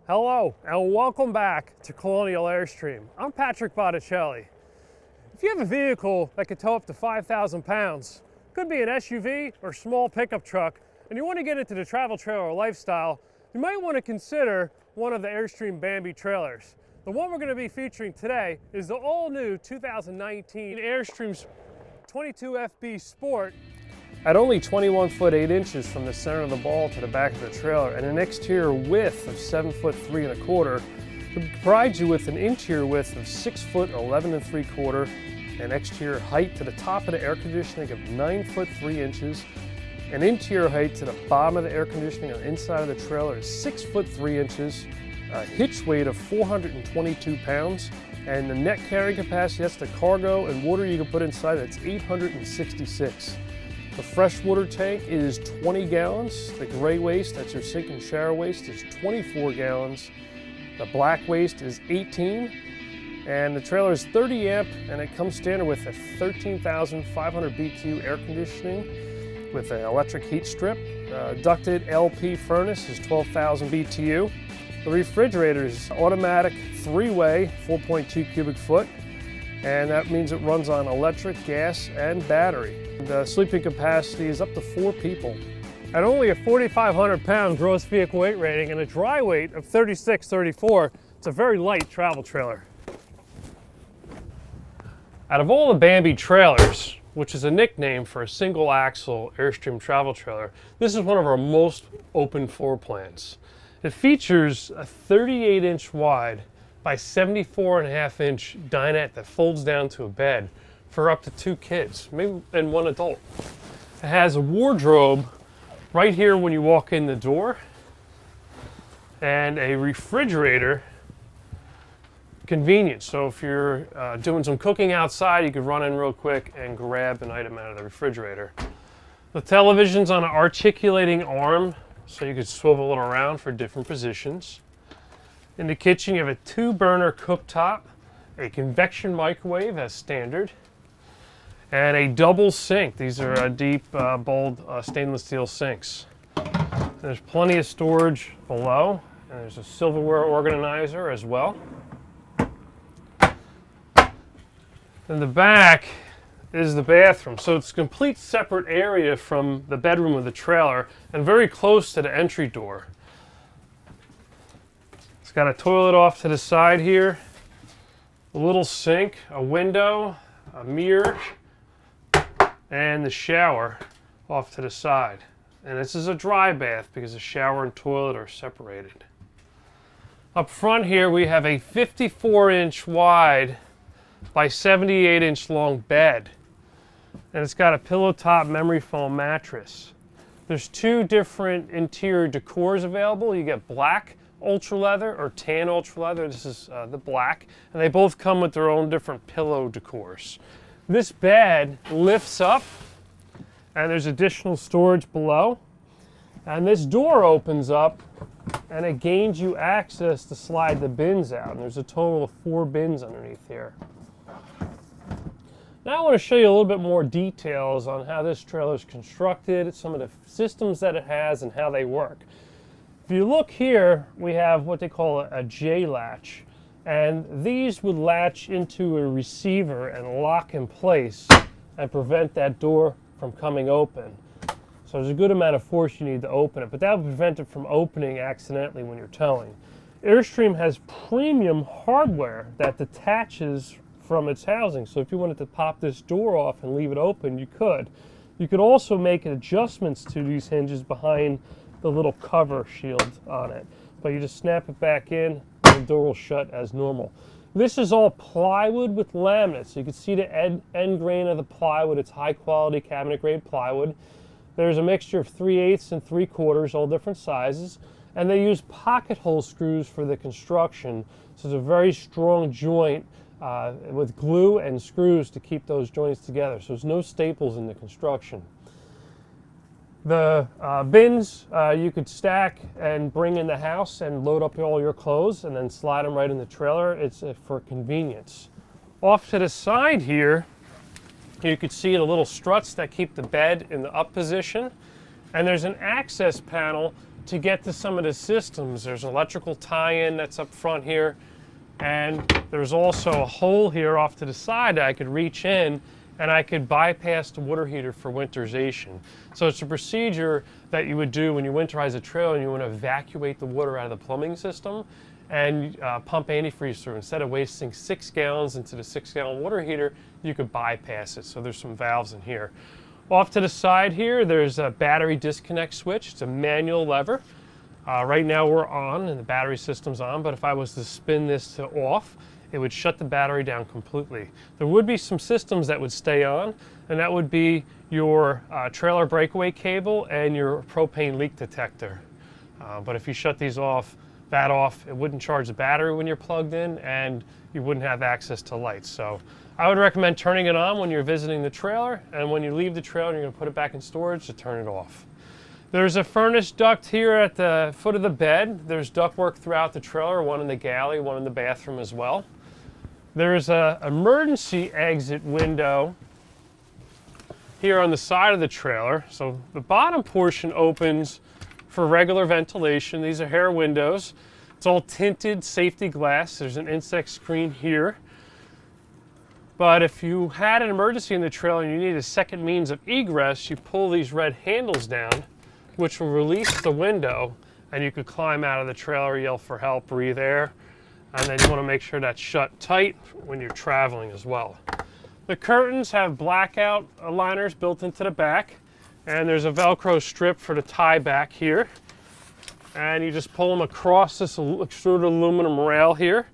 Hello and welcome back to Colonial Airstream. I'm Patrick Botticelli. If you have a vehicle that could tow up to 5,000 pounds, could be an SUV or small pickup truck, and you want to get into the travel trailer lifestyle, you might want to consider one of the Airstream Bambi trailers. The one we're going to be featuring today is the all-new 2019 Airstream 22FB Sport. At only 21 foot 8 inches from the center of the ball to the back of the trailer and an exterior width of 7 foot 3 1/4, it provides you with an interior width of 6 foot 11 3/4, an exterior height to the top of the air conditioning of 9 foot 3 inches, an interior height to the bottom of the air conditioning on the inside of the trailer is 6 foot 3 inches, a hitch weight of 422 pounds, and the net carrying capacity, that's the cargo and water you can put inside, that's 866. The freshwater tank is 20 gallons. The gray waste, that's your sink and shower waste, is 24 gallons. The black waste is 18. And the trailer is 30 amp, and it comes standard with a 13,500 BTU air conditioning with an electric heat strip. Ducted LP furnace is 12,000 BTU. The refrigerator is automatic 3-way, 4.2 cubic foot. And that means it runs on electric, gas, and battery. The sleeping capacity is up to 4 people. At only a 4,500 pound gross vehicle weight rating and a dry weight of 36-34, it's a very light travel trailer. Out of all the Bambi trailers, which is a nickname for a single axle Airstream travel trailer, this is one of our most open floor plans. It features a 38 inch wide by 74.5 inch dinette that folds down to a bed for up to 2 kids, maybe and 1 adult. It has a wardrobe right here when you walk in the door and a refrigerator convenience. So if you're doing some cooking outside, you could run in real quick and grab an item out of the refrigerator. The television's on an articulating arm, so you could swivel it around for different positions. In the kitchen, you have a 2-burner cooktop, a convection microwave as standard, and a double sink. These are deep, bold stainless steel sinks. There's plenty of storage below, and there's a silverware organizer as well. In the back is the bathroom. So it's a complete separate area from the bedroom of the trailer and very close to the entry door. It's got a toilet off to the side here, a little sink, a window, a mirror, and the shower off to the side. And this is a dry bath because the shower and toilet are separated. Up front here we have a 54 inch wide by 78 inch long bed. And it's got a pillow top memory foam mattress. There's 2 different interior decors available. You get black Ultraleather or tan Ultraleather. This is the black, and they both come with their own different pillow decors. This bed lifts up, and there's additional storage below. And this door opens up, and it gains you access to slide the bins out. And there's a total of 4 bins underneath here. Now I want to show you a little bit more details on how this trailer is constructed, some of the systems that it has, and how they work. If you look here, we have what they call a J-latch, and these would latch into a receiver and lock in place and prevent that door from coming open. So there's a good amount of force you need to open it, but that would prevent it from opening accidentally when you're towing. Airstream has premium hardware that detaches from its housing, so if you wanted to pop this door off and leave it open, you could. You could also make adjustments to these hinges behind the little cover shield on it, but you just snap it back in and the door will shut as normal. This is all plywood with laminate, so you can see the end grain of the plywood. It's high quality cabinet grade plywood. There's a mixture of 3/8 and 3/4, all different sizes, and they use pocket hole screws for the construction, so it's a very strong joint with glue and screws to keep those joints together, so there's no staples in the construction. The bins you could stack and bring in the house and load up all your clothes and then slide them right in the trailer. It's for convenience. Off to the side here, you could see the little struts that keep the bed in the up position. And there's an access panel to get to some of the systems. There's an electrical tie-in that's up front here, and there's also a hole here off to the side that I could reach in and I could bypass the water heater for winterization. So it's a procedure that you would do when you winterize a trailer and you want to evacuate the water out of the plumbing system and pump antifreeze through. Instead of wasting 6 gallons into the 6-gallon water heater, you could bypass it. So there's some valves in here. Off to the side here, there's a battery disconnect switch. It's a manual lever. Right now we're on and the battery system's on, but if I was to spin this to off, it would shut the battery down completely. There would be some systems that would stay on, and that would be your trailer breakaway cable and your propane leak detector. But if you shut these off, it wouldn't charge the battery when you're plugged in, and you wouldn't have access to lights. So I would recommend turning it on when you're visiting the trailer, and when you leave the trailer and you're gonna put it back in storage, to turn it off. There's a furnace duct here at the foot of the bed. There's ductwork throughout the trailer, one in the galley, one in the bathroom as well. There's an emergency exit window here on the side of the trailer. So the bottom portion opens for regular ventilation. These are hair windows. It's all tinted safety glass. There's an insect screen here. But if you had an emergency in the trailer and you need a second means of egress, you pull these red handles down, which will release the window, and you could climb out of the trailer, yell for help, breathe air, and then you want to make sure that's shut tight when you're traveling as well. The curtains have blackout liners built into the back, and there's a Velcro strip for the tie back here. And you just pull them across this extruded aluminum rail here,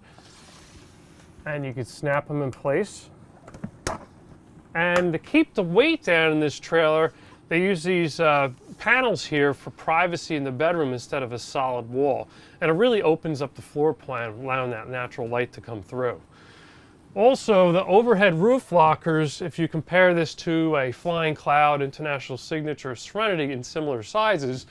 and you can snap them in place. And to keep the weight down in this trailer, they use these panels here for privacy in the bedroom instead of a solid wall. And it really opens up the floor plan, allowing that natural light to come through. Also, the overhead roof lockers, if you compare this to a Flying Cloud, International Signature, Serenity in similar sizes,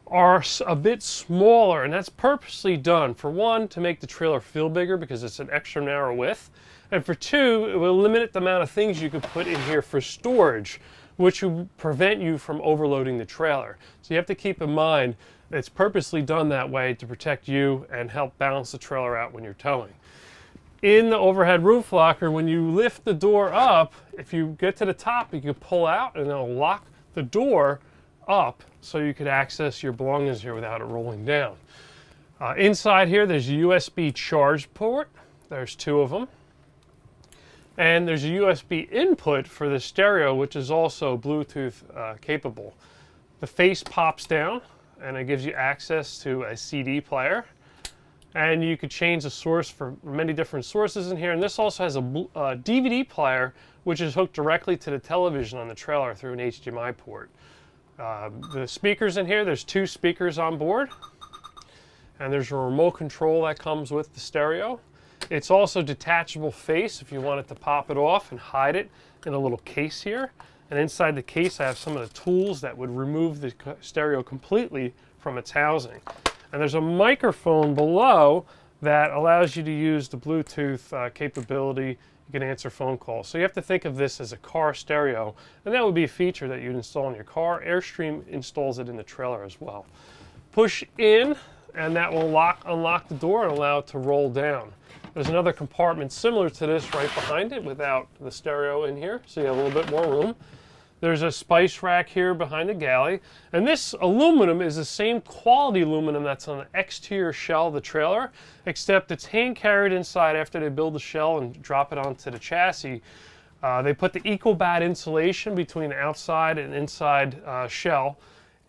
are a bit smaller, and that's purposely done. For one, to make the trailer feel bigger because it's an extra narrow width. And for two, it will limit the amount of things you could put in here for storage, which will prevent you from overloading the trailer. So you have to keep in mind it's purposely done that way to protect you and help balance the trailer out when you're towing. In the overhead roof locker, when you lift the door up, if you get to the top, you can pull out and it'll lock the door up so you could access your belongings here without it rolling down. Inside here, there's a USB charge port. There's 2 of them. And there's a USB input for the stereo, which is also Bluetooth capable. The face pops down, and it gives you access to a CD player. And you could change the source for many different sources in here. And this also has a DVD player, which is hooked directly to the television on the trailer through an HDMI port. The speakers in here, there's 2 speakers on board. And there's a remote control that comes with the stereo. It's also detachable face if you wanted to pop it off and hide it in a little case here. And inside the case I have some of the tools that would remove the stereo completely from its housing. And there's a microphone below that allows you to use the Bluetooth capability. You can answer phone calls. So you have to think of this as a car stereo, and that would be a feature that you'd install in your car. Airstream installs it in the trailer as well. Push in, and that will unlock the door and allow it to roll down. There's another compartment similar to this right behind it without the stereo in here, so you have a little bit more room. There's a spice rack here behind the galley, and this aluminum is the same quality aluminum that's on the exterior shell of the trailer, except it's hand carried inside after they build the shell and drop it onto the chassis. They put the EcoBat insulation between the outside and inside shell,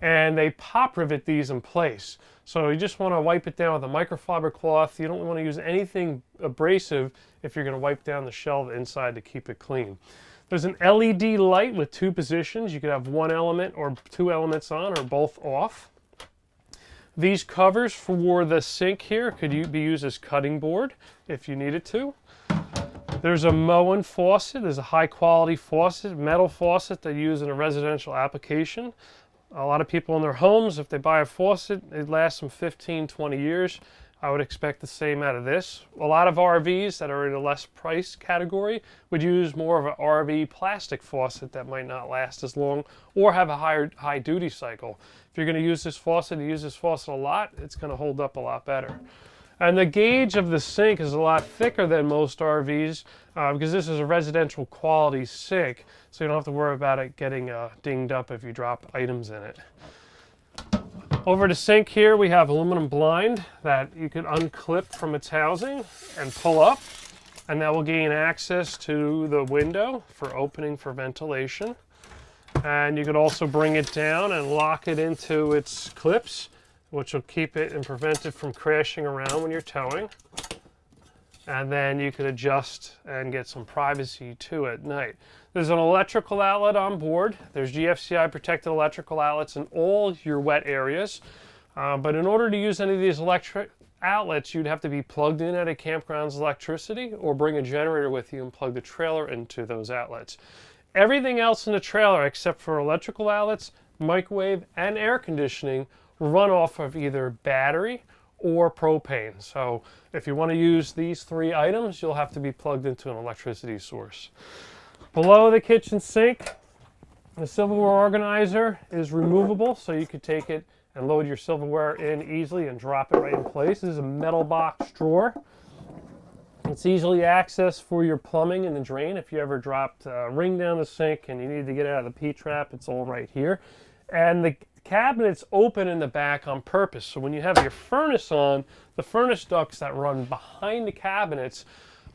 and they pop rivet these in place. So you just want to wipe it down with a microfiber cloth. You don't want to use anything abrasive if you're going to wipe down the shell inside to keep it clean. There's an LED light with 2 positions. You could have 1 element or 2 elements on or both off. These covers for the sink here could be used as cutting board if you needed to. There's a Moen faucet. There's a high quality faucet, metal faucet they use in a residential application. A lot of people in their homes, if they buy a faucet, it lasts them 15, 20 years. I would expect the same out of this. A lot of RVs that are in a less price category would use more of an RV plastic faucet that might not last as long or have a high duty cycle. If you're going to use this faucet and use this faucet a lot, it's going to hold up a lot better. And the gauge of the sink is a lot thicker than most RVs because this is a residential quality sink, so you don't have to worry about it getting dinged up if you drop items in it. Over the sink here, we have aluminum blind that you can unclip from its housing and pull up, and that will gain access to the window for opening for ventilation. And you could also bring it down and lock it into its clips, which will keep it and prevent it from crashing around when you're towing. And then you can adjust and get some privacy too at night. There's an electrical outlet on board. There's GFCI protected electrical outlets in all your wet areas. But in order to use any of these electric outlets, you'd have to be plugged in at a campground's electricity or bring a generator with you and plug the trailer into those outlets. Everything else in the trailer except for electrical outlets, microwave, and air conditioning run off of either battery or propane. So if you want to use these three items, you'll have to be plugged into an electricity source. Below the kitchen sink, the silverware organizer is removable, so you could take it and load your silverware in easily and drop it right in place. This is a metal box drawer. It's easily accessed for your plumbing in the drain. If you ever dropped a ring down the sink and you need to get it out of the P-trap, it's all right here. And the cabinets open in the back on purpose, so when you have your furnace on, the furnace ducts that run behind the cabinets,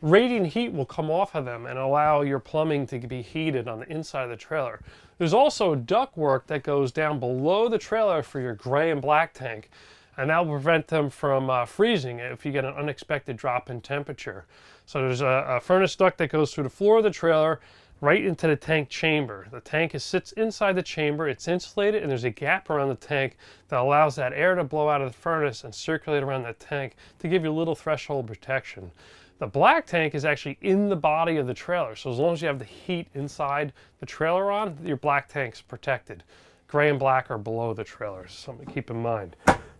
radiant heat will come off of them and allow your plumbing to be heated on the inside of the trailer. There's also ductwork that goes down below the trailer for your gray and black tank, and that will prevent them from freezing if you get an unexpected drop in temperature. So there's a furnace duct that goes through the floor of the trailer right into the tank chamber. The tank sits inside the chamber, it's insulated, and there's a gap around the tank that allows that air to blow out of the furnace and circulate around the tank to give you a little threshold protection. The black tank is actually in the body of the trailer, so as long as you have the heat inside the trailer on, your black tank's protected. Gray and black are below the trailer, so something to keep in mind.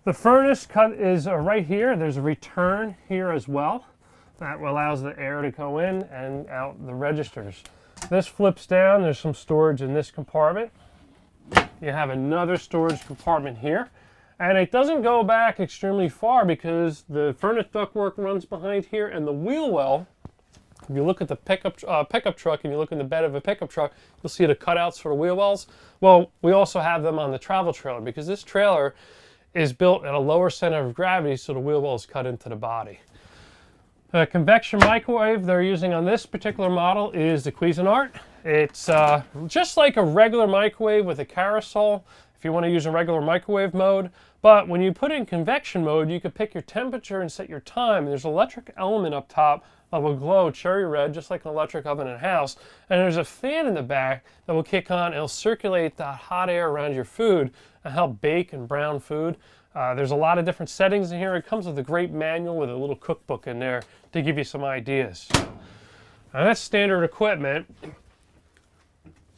The furnace cut is right here. There's a return here as well. That allows the air to go in and out the registers. This flips down, there's some storage in this compartment. You have another storage compartment here. And it doesn't go back extremely far because the furnace ductwork runs behind here, and the wheel well, if you look at the pickup truck and you look in the bed of a pickup truck, you'll see the cutouts for the wheel wells. Well, we also have them on the travel trailer because this trailer is built at a lower center of gravity, so the wheel well is cut into the body. The convection microwave they're using on this particular model is the Cuisinart. It's just like a regular microwave with a carousel if you want to use a regular microwave mode, but when you put in convection mode, you can pick your temperature and set your time. There's an electric element up top that will glow cherry red, just like an electric oven in a house, and there's a fan in the back that will kick on and it'll circulate that hot air around your food and help bake and brown food. There's a lot of different settings in here. It comes with a great manual with a little cookbook in there to give you some ideas. Now that's standard equipment.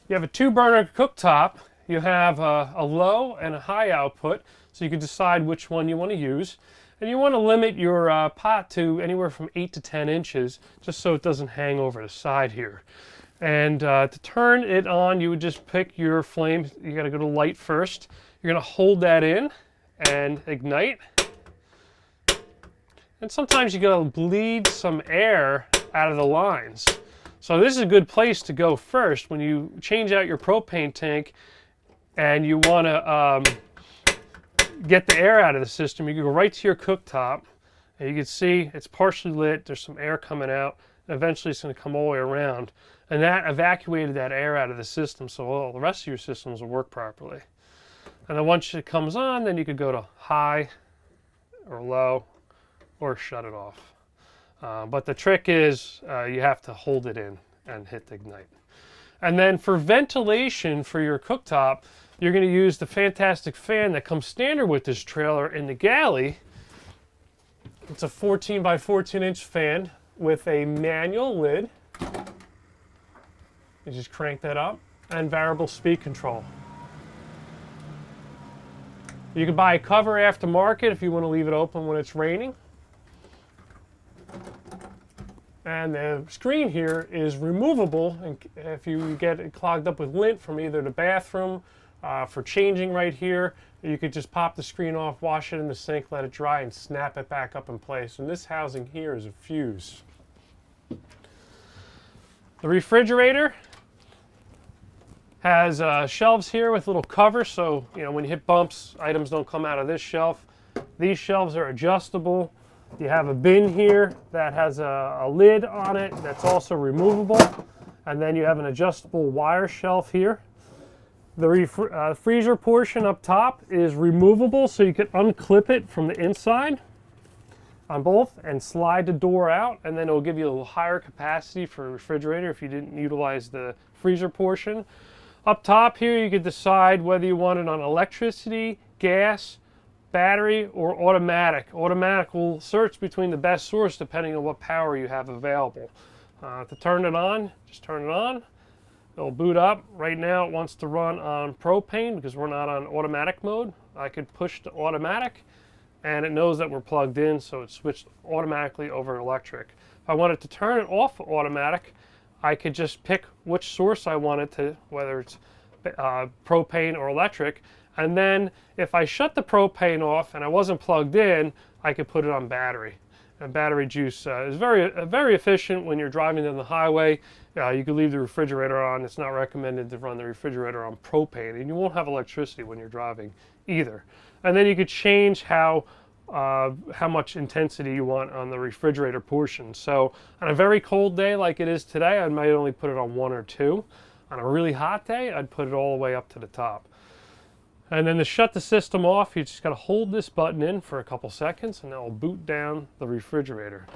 You have a 2-burner cooktop. You have a low and a high output, so you can decide which one you want to use. And you want to limit your pot to anywhere from 8 to 10 inches, just so it doesn't hang over the side here. And to turn it on, you would just pick your flame. You got to go to light first. You're going to hold that in and ignite. And sometimes you got to bleed some air out of the lines. So this is a good place to go first when you change out your propane tank and you want to get the air out of the system. You can go right to your cooktop, and you can see it's partially lit. There's some air coming out, and eventually it's going to come all the way around. And that evacuated that air out of the system, so all the rest of your systems will work properly. And then once it comes on, then you could go to high or low or shut it off. But the trick is you have to hold it in and hit ignite. And then for ventilation for your cooktop, you're going to use the fantastic fan that comes standard with this trailer in the Galley. It's a 14 by 14 inch fan with a manual lid. You just crank that up, and variable speed control. You can buy a cover aftermarket if you want to leave it open when it's raining. And the screen here is removable, and if you get it clogged up with lint from either the bathroom, for changing right here, you could just pop the screen off, wash it in the sink, let it dry, and snap it back up in place. And this housing here is a fuse. The refrigerator has shelves here with little covers, so when you hit bumps, items don't come out of this shelf. These shelves are adjustable. You have a bin here that has a lid on it that's also removable, and then you have an adjustable wire shelf here. The freezer portion up top is removable, so you can unclip it from the inside on both and slide the door out, and then it will give you a little higher capacity for a refrigerator if you didn't utilize the freezer portion. Up top here, you can decide whether you want it on electricity, gas, battery, or automatic. Automatic will search between the best source depending on what power you have available. To turn it on, just turn it on. It'll boot up. Right now it wants to run on propane because we're not on automatic mode. I could push to automatic and it knows that we're plugged in, so it switched automatically over electric. If I wanted to turn it off automatic, I could just pick which source I wanted to, whether it's propane or electric, and then if I shut the propane off and I wasn't plugged in, I could put it on battery. And battery juice is very efficient when you're driving down the highway. You could leave the refrigerator on. It's not recommended to run the refrigerator on propane, and you won't have electricity when you're driving either. And then you could change how much intensity you want on the refrigerator portion. So on a very cold day like it is today, I might only put it on 1 or 2. On a really hot day, I'd put it all the way up to the top. And then to shut the system off, you just got to hold this button in for a couple seconds and that will boot down the refrigerator.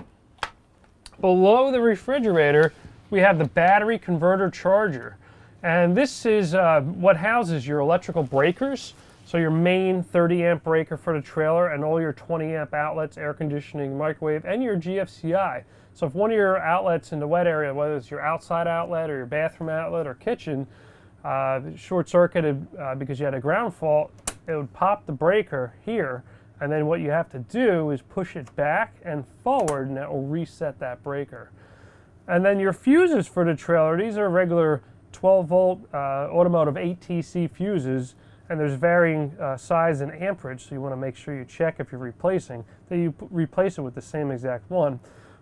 Below the refrigerator, we have the battery converter charger. And this is what houses your electrical breakers. So your main 30 amp breaker for the trailer and all your 20 amp outlets, air conditioning, microwave, and your GFCI. So if one of your outlets in the wet area, whether it's your outside outlet or your bathroom outlet or kitchen, short-circuited because you had a ground fault, it would pop the breaker here, and then what you have to do is push it back and forward, and that will reset that breaker. And then your fuses for the trailer, these are regular 12-volt automotive 8TC fuses, and there's varying size and amperage, so you want to make sure you check if you're replacing, that you replace it with the same exact one.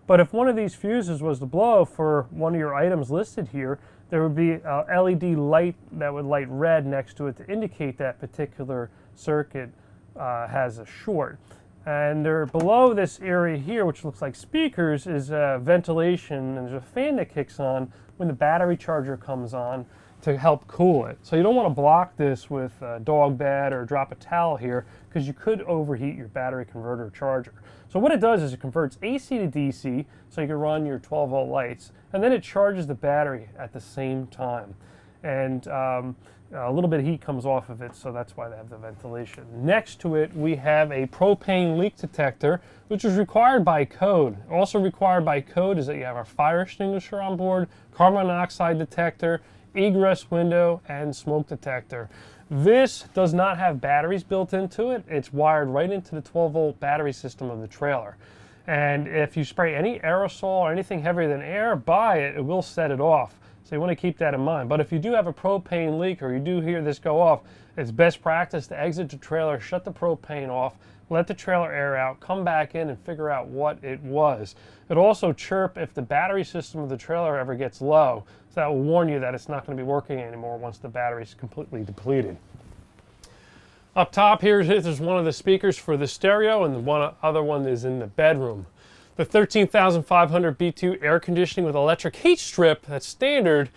But if one of these fuses was to blow for one of your items listed here, there would be a LED light that would light red next to it to indicate that particular circuit has a short. And there below this area here, which looks like speakers, is ventilation, and there's a fan that kicks on when the battery charger comes on to help cool it. So you don't want to block this with a dog bed or drop a towel here because you could overheat your battery converter charger. So what it does is it converts AC to DC so you can run your 12-volt lights, and then it charges the battery at the same time. And a little bit of heat comes off of it, so that's why they have the ventilation. Next to it, we have a propane leak detector, which is required by code. Also required by code is that you have a fire extinguisher on board, carbon monoxide detector, egress window, and smoke detector. This does not have batteries built into it. It's wired right into the 12-volt battery system of the trailer. And if you spray any aerosol or anything heavier than air by it, it will set it off. So you want to keep that in mind. But if you do have a propane leak or you do hear this go off, it's best practice to exit the trailer, shut the propane off, let the trailer air out, come back in and figure out what it was. It'll also chirp if the battery system of the trailer ever gets low. So that will warn you that it's not going to be working anymore once the battery is completely depleted. Up top here is one of the speakers for the stereo, and the other one is in the bedroom. The 13,500 B2 air conditioning with electric heat strip, that's standard,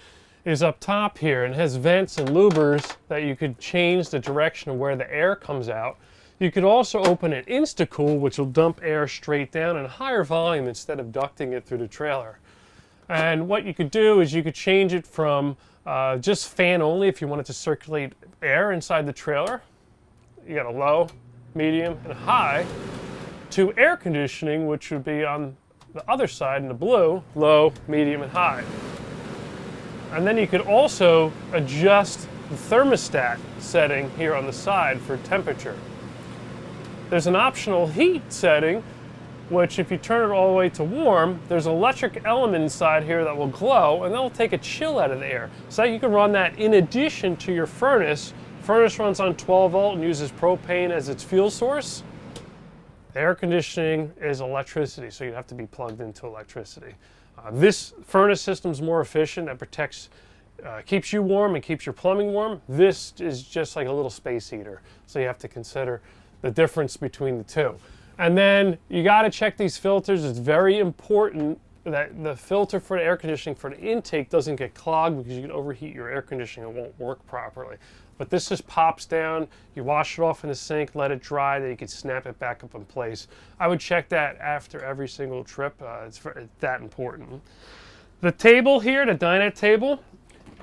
is up top here and has vents and louvers that you could change the direction of where the air comes out. You could also open an Instacool, which will dump air straight down in higher volume instead of ducting it through the trailer. And what you could do is you could change it from just fan only if you wanted to circulate air inside the trailer. You got a low, medium, and high, to air conditioning, which would be on the other side in the blue, low, medium, and high. And then you could also adjust the thermostat setting here on the side for temperature. There's an optional heat setting, which if you turn it all the way to warm, there's an electric element inside here that will glow, and that will take a chill out of the air. So you can run that in addition to your furnace. Furnace runs on 12 volt and uses propane as its fuel source. The air conditioning is electricity, so you have to be plugged into electricity. This furnace system is more efficient and protects, keeps you warm and keeps your plumbing warm. This is just like a little space heater, so you have to consider the difference between the two. And then you got to check these filters. It's very important that the filter for the air conditioning for the intake doesn't get clogged, because you can overheat your air conditioning and it won't work properly. But this just pops down, you wash it off in the sink, let it dry, then you can snap it back up in place. I would check that after every single trip. It's that important. The table here, the dinette table,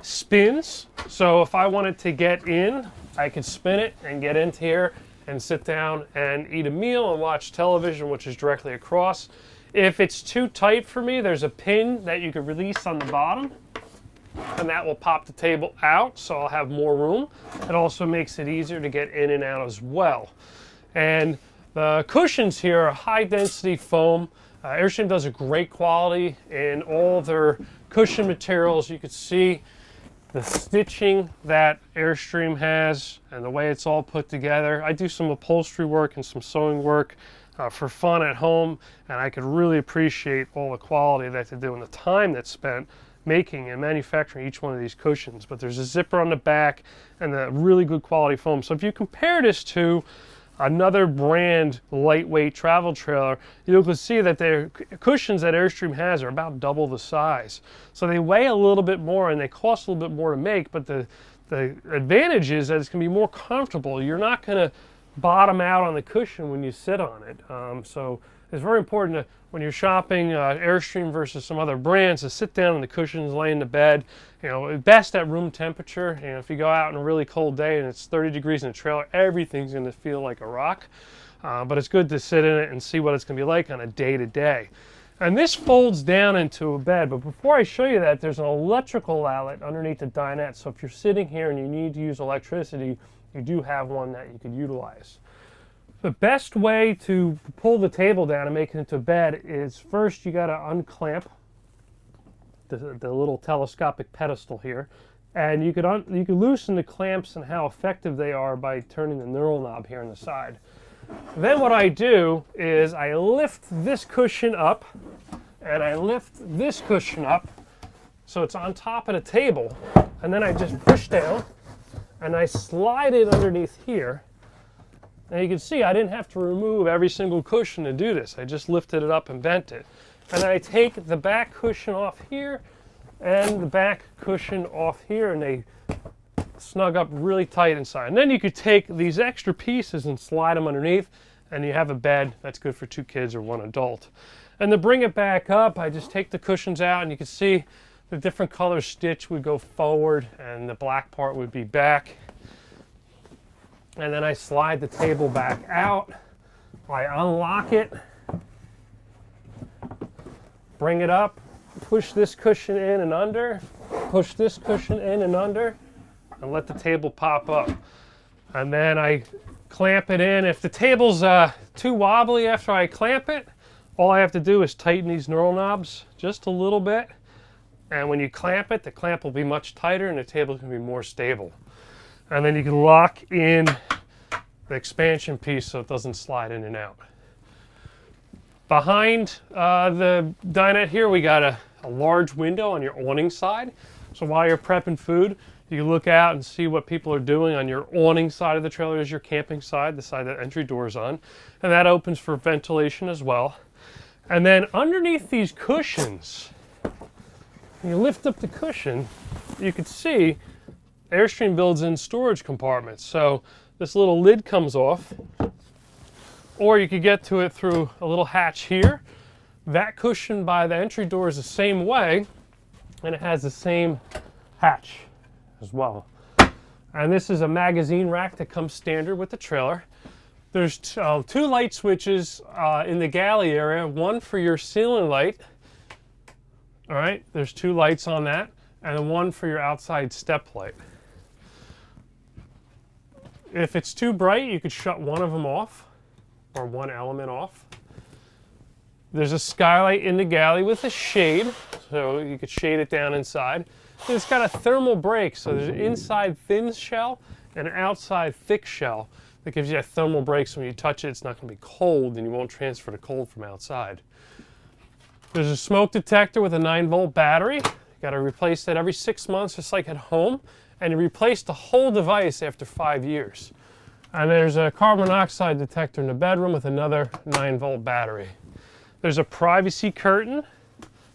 spins. So if I wanted to get in, I could spin it and get into here and sit down and eat a meal and watch television, which is directly across. If it's too tight for me, there's a pin that you can release on the bottom, and that will pop the table out, so I'll have more room. It also makes it easier to get in and out as well. And the cushions here are high density foam. Airstream does a great quality in all their cushion materials. You can see the stitching that Airstream has and the way it's all put together. I do some upholstery work and some sewing work for fun at home, and I could really appreciate all the quality that they do and the time that's spent making and manufacturing each one of these cushions. But there's a zipper on the back and the really good quality foam. So if you compare this to another brand lightweight travel trailer, you can see that their cushions that Airstream has are about double the size. So they weigh a little bit more and they cost a little bit more to make, but the advantage is that it's going to be more comfortable. You're not going to bottom out on the cushion when you sit on it. So it's very important to, when you're shopping Airstream versus some other brands, to sit down on the cushions, lay in the bed. You know, best at room temperature. You know, if you go out on a really cold day and it's 30 degrees in the trailer, everything's going to feel like a rock. But it's good to sit in it and see what it's going to be like on a day-to-day. And this folds down into a bed, but before I show you that, there's an electrical outlet underneath the dinette. So if you're sitting here and you need to use electricity, you do have one that you could utilize. The best way to pull the table down and make it into bed is, first you got to unclamp the little telescopic pedestal here, and you could loosen the clamps and how effective they are by turning the knurl knob here on the side. Then what I do is I lift this cushion up and I lift this cushion up so it's on top of the table, and then I just push down and I slide it underneath here. And you can see I didn't have to remove every single cushion to do this. I just lifted it up and bent it. And then I take the back cushion off here and the back cushion off here, and they snug up really tight inside. And then you could take these extra pieces and slide them underneath, and you have a bed that's good for 2 kids or 1 adult. And to bring it back up, I just take the cushions out, and you can see the different color stitch would go forward and the black part would be back. And then I slide the table back out. I unlock it, bring it up, push this cushion in and under, push this cushion in and under, and let the table pop up. And then I clamp it in. If the table's too wobbly after I clamp it, all I have to do is tighten these knurl knobs just a little bit. And when you clamp it, the clamp will be much tighter and the table can be more stable. And then you can lock in the expansion piece so it doesn't slide in and out. Behind the dinette here, we got a large window on your awning side. So while you're prepping food, you can look out and see what people are doing on your awning side of the trailer. Is your camping side, the side that entry door is on. And that opens for ventilation as well. And then underneath these cushions, when you lift up the cushion, you can see Airstream builds in storage compartments. So this little lid comes off, or you could get to it through a little hatch here. That cushion by the entry door is the same way, and it has the same hatch as well. And this is a magazine rack that comes standard with the trailer. There's 2 light switches in the galley area, one for your ceiling light. All right, there's 2 lights on that, and then one for your outside step light. If it's too bright, you could shut one of them off, or one element off. There's a skylight in the galley with a shade, so you could shade it down inside. And it's got a thermal break, so there's an inside thin shell and an outside thick shell that gives you a thermal break, so when you touch it, it's not going to be cold and you won't transfer the cold from outside. There's a smoke detector with a 9-volt battery. You got to replace that every 6 months, just like at home, and you replace the whole device after 5 years. And there's a carbon monoxide detector in the bedroom with another 9-volt battery. There's a privacy curtain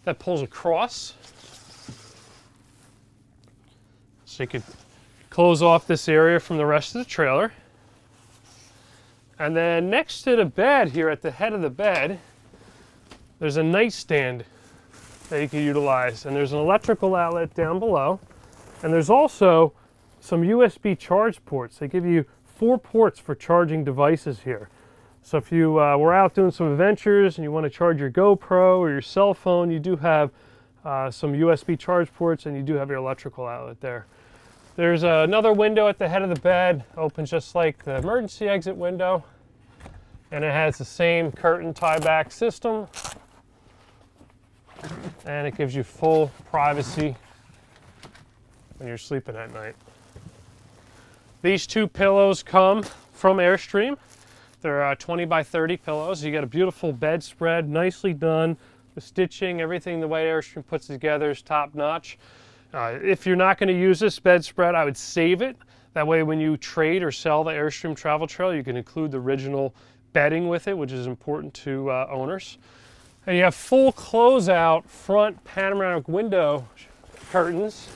that pulls across, so you could close off this area from the rest of the trailer. And then next to the bed here at the head of the bed, there's a nightstand that you can utilize, and there's an electrical outlet down below, and there's also some USB charge ports. They give you 4 ports for charging devices here. So if you were out doing some adventures and you want to charge your GoPro or your cell phone, you do have some USB charge ports, and you do have your electrical outlet there. There's another window at the head of the bed, opens just like the emergency exit window, and it has the same curtain tie-back system, and it gives you full privacy when you're sleeping at night. These 2 pillows come from Airstream. They're 20 by 30 pillows. You got a beautiful bedspread, nicely done. The stitching, everything the way Airstream puts it together is top notch. If you're not going to use this bedspread, I would save it. That way when you trade or sell the Airstream travel trailer, you can include the original bedding with it, which is important to owners. And you have full closeout front panoramic window curtains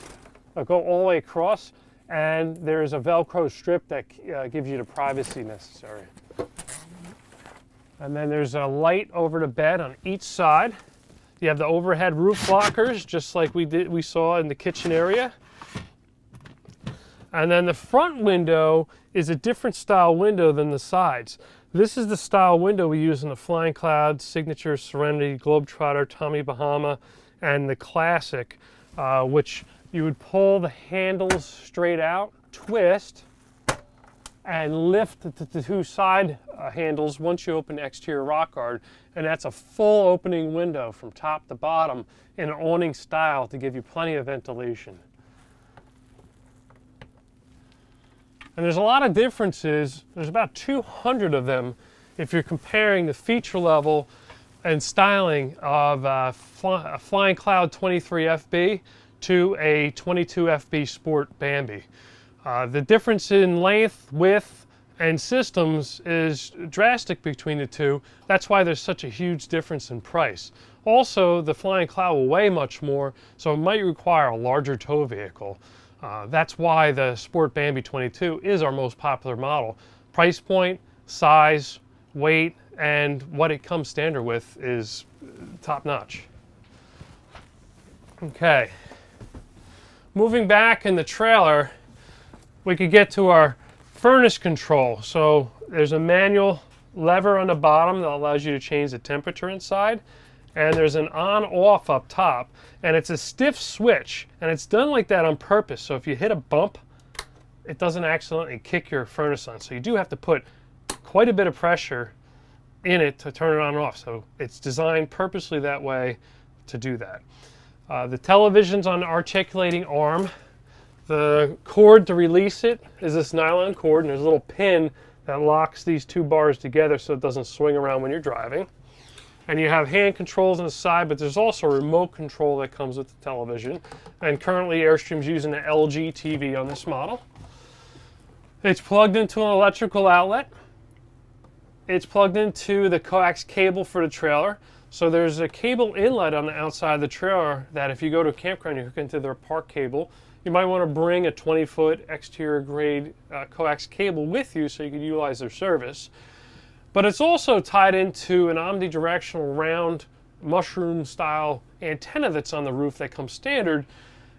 that go all the way across, and there's a Velcro strip that gives you the privacy necessary. And then there's a light over the bed on each side. You have the overhead roof lockers, just like we saw in the kitchen area. And then the front window is a different style window than the sides. This is the style window we use in the Flying Cloud, Signature, Serenity, Globetrotter, Tommy Bahama, and the Classic, which you would pull the handles straight out, twist, and lift the 2 side handles once you open the exterior rock guard, and that's a full opening window from top to bottom in an awning style to give you plenty of ventilation. And there's a lot of differences. There's about 200 of them if you're comparing the feature level and styling of a Flying Cloud 23FB to a 22FB Sport Bambi. The difference in length, width, and systems is drastic between the two. That's why there's such a huge difference in price. Also, the Flying Cloud will weigh much more, so it might require a larger tow vehicle. That's why the Sport Bambi 22 is our most popular model. Price point, size, weight, and what it comes standard with is top notch. Okay, moving back in the trailer, we could get to our furnace control. So there's a manual lever on the bottom that allows you to change the temperature inside, and there's an on-off up top, and it's a stiff switch, and it's done like that on purpose, so if you hit a bump, it doesn't accidentally kick your furnace on. So you do have to put quite a bit of pressure in it to turn it on and off, so it's designed purposely that way to do that. The television's on the articulating arm. The cord to release it is this nylon cord, and there's a little pin that locks these 2 bars together so it doesn't swing around when you're driving. And you have hand controls on the side, but there's also a remote control that comes with the television. And currently Airstream's using an LG TV on this model. It's plugged into an electrical outlet. It's plugged into the coax cable for the trailer. So there's a cable inlet on the outside of the trailer that if you go to a campground, you hook into their park cable. You might want to bring a 20-foot exterior grade coax cable with you so you can utilize their service. But it's also tied into an omnidirectional round mushroom style antenna that's on the roof that comes standard,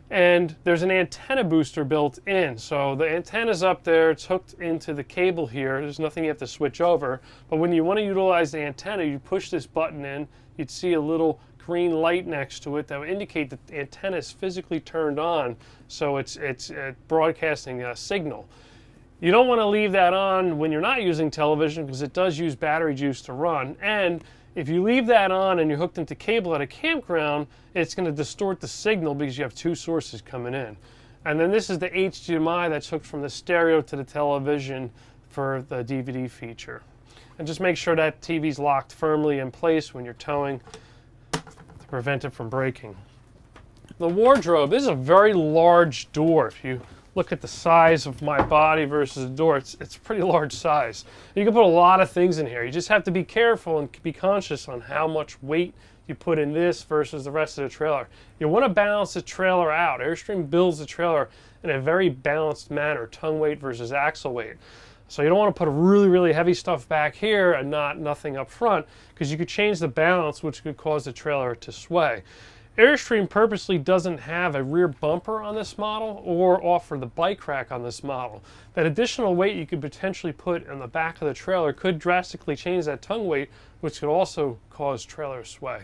and there's an antenna booster built in. So the antenna's up there, it's hooked into the cable here, there's nothing you have to switch over, but when you want to utilize the antenna, you push this button in, you'd see a little green light next to it that would indicate that the antenna is physically turned on, so it's broadcasting a signal. You don't want to leave that on when you're not using television because it does use battery juice to run. And if you leave that on and you're hooked into cable at a campground, it's going to distort the signal because you have two sources coming in. And then this is the HDMI that's hooked from the stereo to the television for the DVD feature. And just make sure that TV's locked firmly in place when you're towing to prevent it from breaking. The wardrobe, this is a very large door. If you look at the size of my body versus the door, it's a pretty large size. You can put a lot of things in here. You just have to be careful and be conscious on how much weight you put in this versus the rest of the trailer. You want to balance the trailer out. Airstream builds the trailer in a very balanced manner, tongue weight versus axle weight. So you don't want to put really, really heavy stuff back here and nothing up front, because you could change the balance, which could cause the trailer to sway. Airstream purposely doesn't have a rear bumper on this model or offer the bike rack on this model. That additional weight you could potentially put on the back of the trailer could drastically change that tongue weight, which could also cause trailer sway.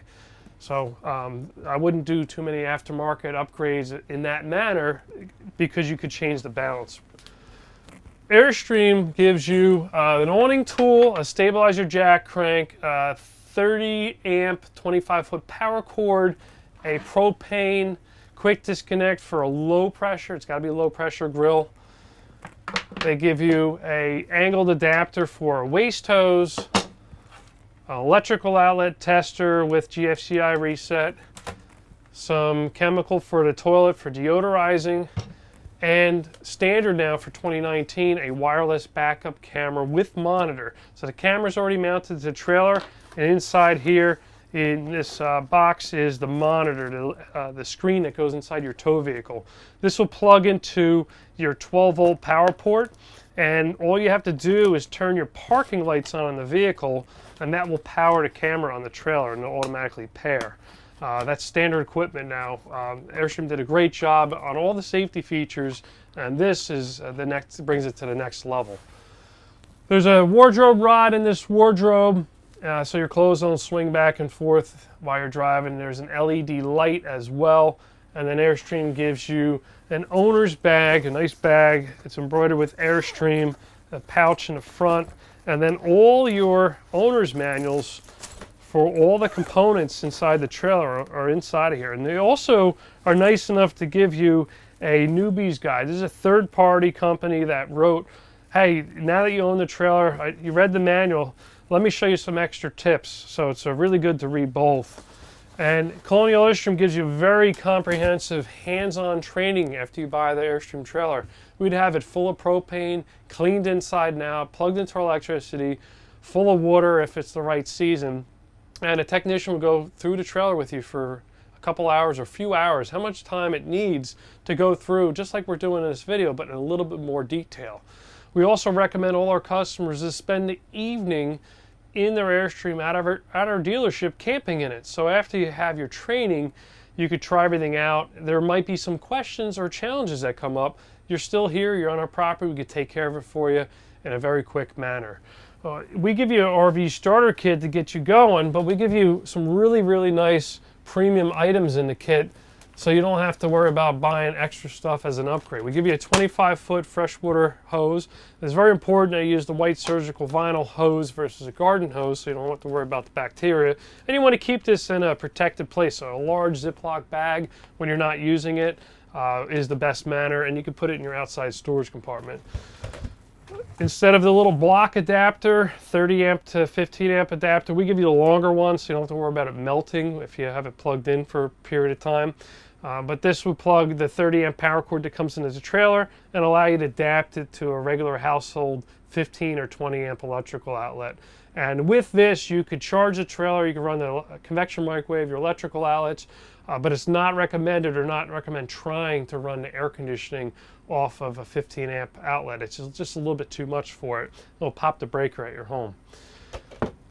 So I wouldn't do too many aftermarket upgrades in that manner because you could change the balance. Airstream gives you an awning tool, a stabilizer jack crank, 30 amp 25-foot power cord, a propane quick disconnect for a low pressure. It's got to be a low pressure grill. They give you a angled adapter for waist hose, an electrical outlet tester with GFCI reset, some chemical for the toilet for deodorizing, and standard now for 2019, a wireless backup camera with monitor. So the camera's already mounted to the trailer, and inside here in this box is the monitor, the screen that goes inside your tow vehicle. This will plug into your 12-volt power port, and all you have to do is turn your parking lights on in the vehicle, and that will power the camera on the trailer and it'll automatically pair. That's standard equipment now. Airstream did a great job on all the safety features, and this is brings it to the next level. There's a wardrobe rod in this wardrobe, so your clothes don't swing back and forth while you're driving. There's an LED light as well, and then Airstream gives you an owner's bag, a nice bag. It's embroidered with Airstream, a pouch in the front, and then all your owner's manuals for all the components inside the trailer are inside of here. And they also are nice enough to give you a newbie's guide. This is a third-party company that wrote, hey, now that you own the trailer, you read the manual, let me show you some extra tips. So it's really good to read both. And Colonial Airstream gives you very comprehensive hands-on training after you buy the Airstream trailer. We'd have it full of propane, cleaned inside and out, plugged into electricity, full of water if it's the right season. And a technician will go through the trailer with you for a couple hours or a few hours, how much time it needs to go through, just like we're doing in this video, but in a little bit more detail. We also recommend all our customers to spend the evening in their Airstream at our dealership camping in it. So after you have your training, you could try everything out. There might be some questions or challenges that come up. You're still here, you're on our property, we could take care of it for you in a very quick manner. We give you an RV starter kit to get you going, but we give you some really, really nice premium items in the kit so you don't have to worry about buying extra stuff as an upgrade. We give you a 25-foot freshwater hose. It's very important that you use the white surgical vinyl hose versus a garden hose so you don't have to worry about the bacteria. And you want to keep this in a protected place, so a large Ziploc bag when you're not using it is the best manner, and you can put it in your outside storage compartment. Instead of the little block adapter, 30 amp to 15 amp adapter, we give you the longer one so you don't have to worry about it melting if you have it plugged in for a period of time. But this will plug the 30 amp power cord that comes into the trailer and allow you to adapt it to a regular household 15 or 20 amp electrical outlet. And with this, you could charge the trailer, you can run the convection microwave, your electrical outlets, but it's not recommended or not recommend trying to run the air conditioning off of a 15 amp outlet. It's just a little bit too much for it. It'll pop the breaker at your home.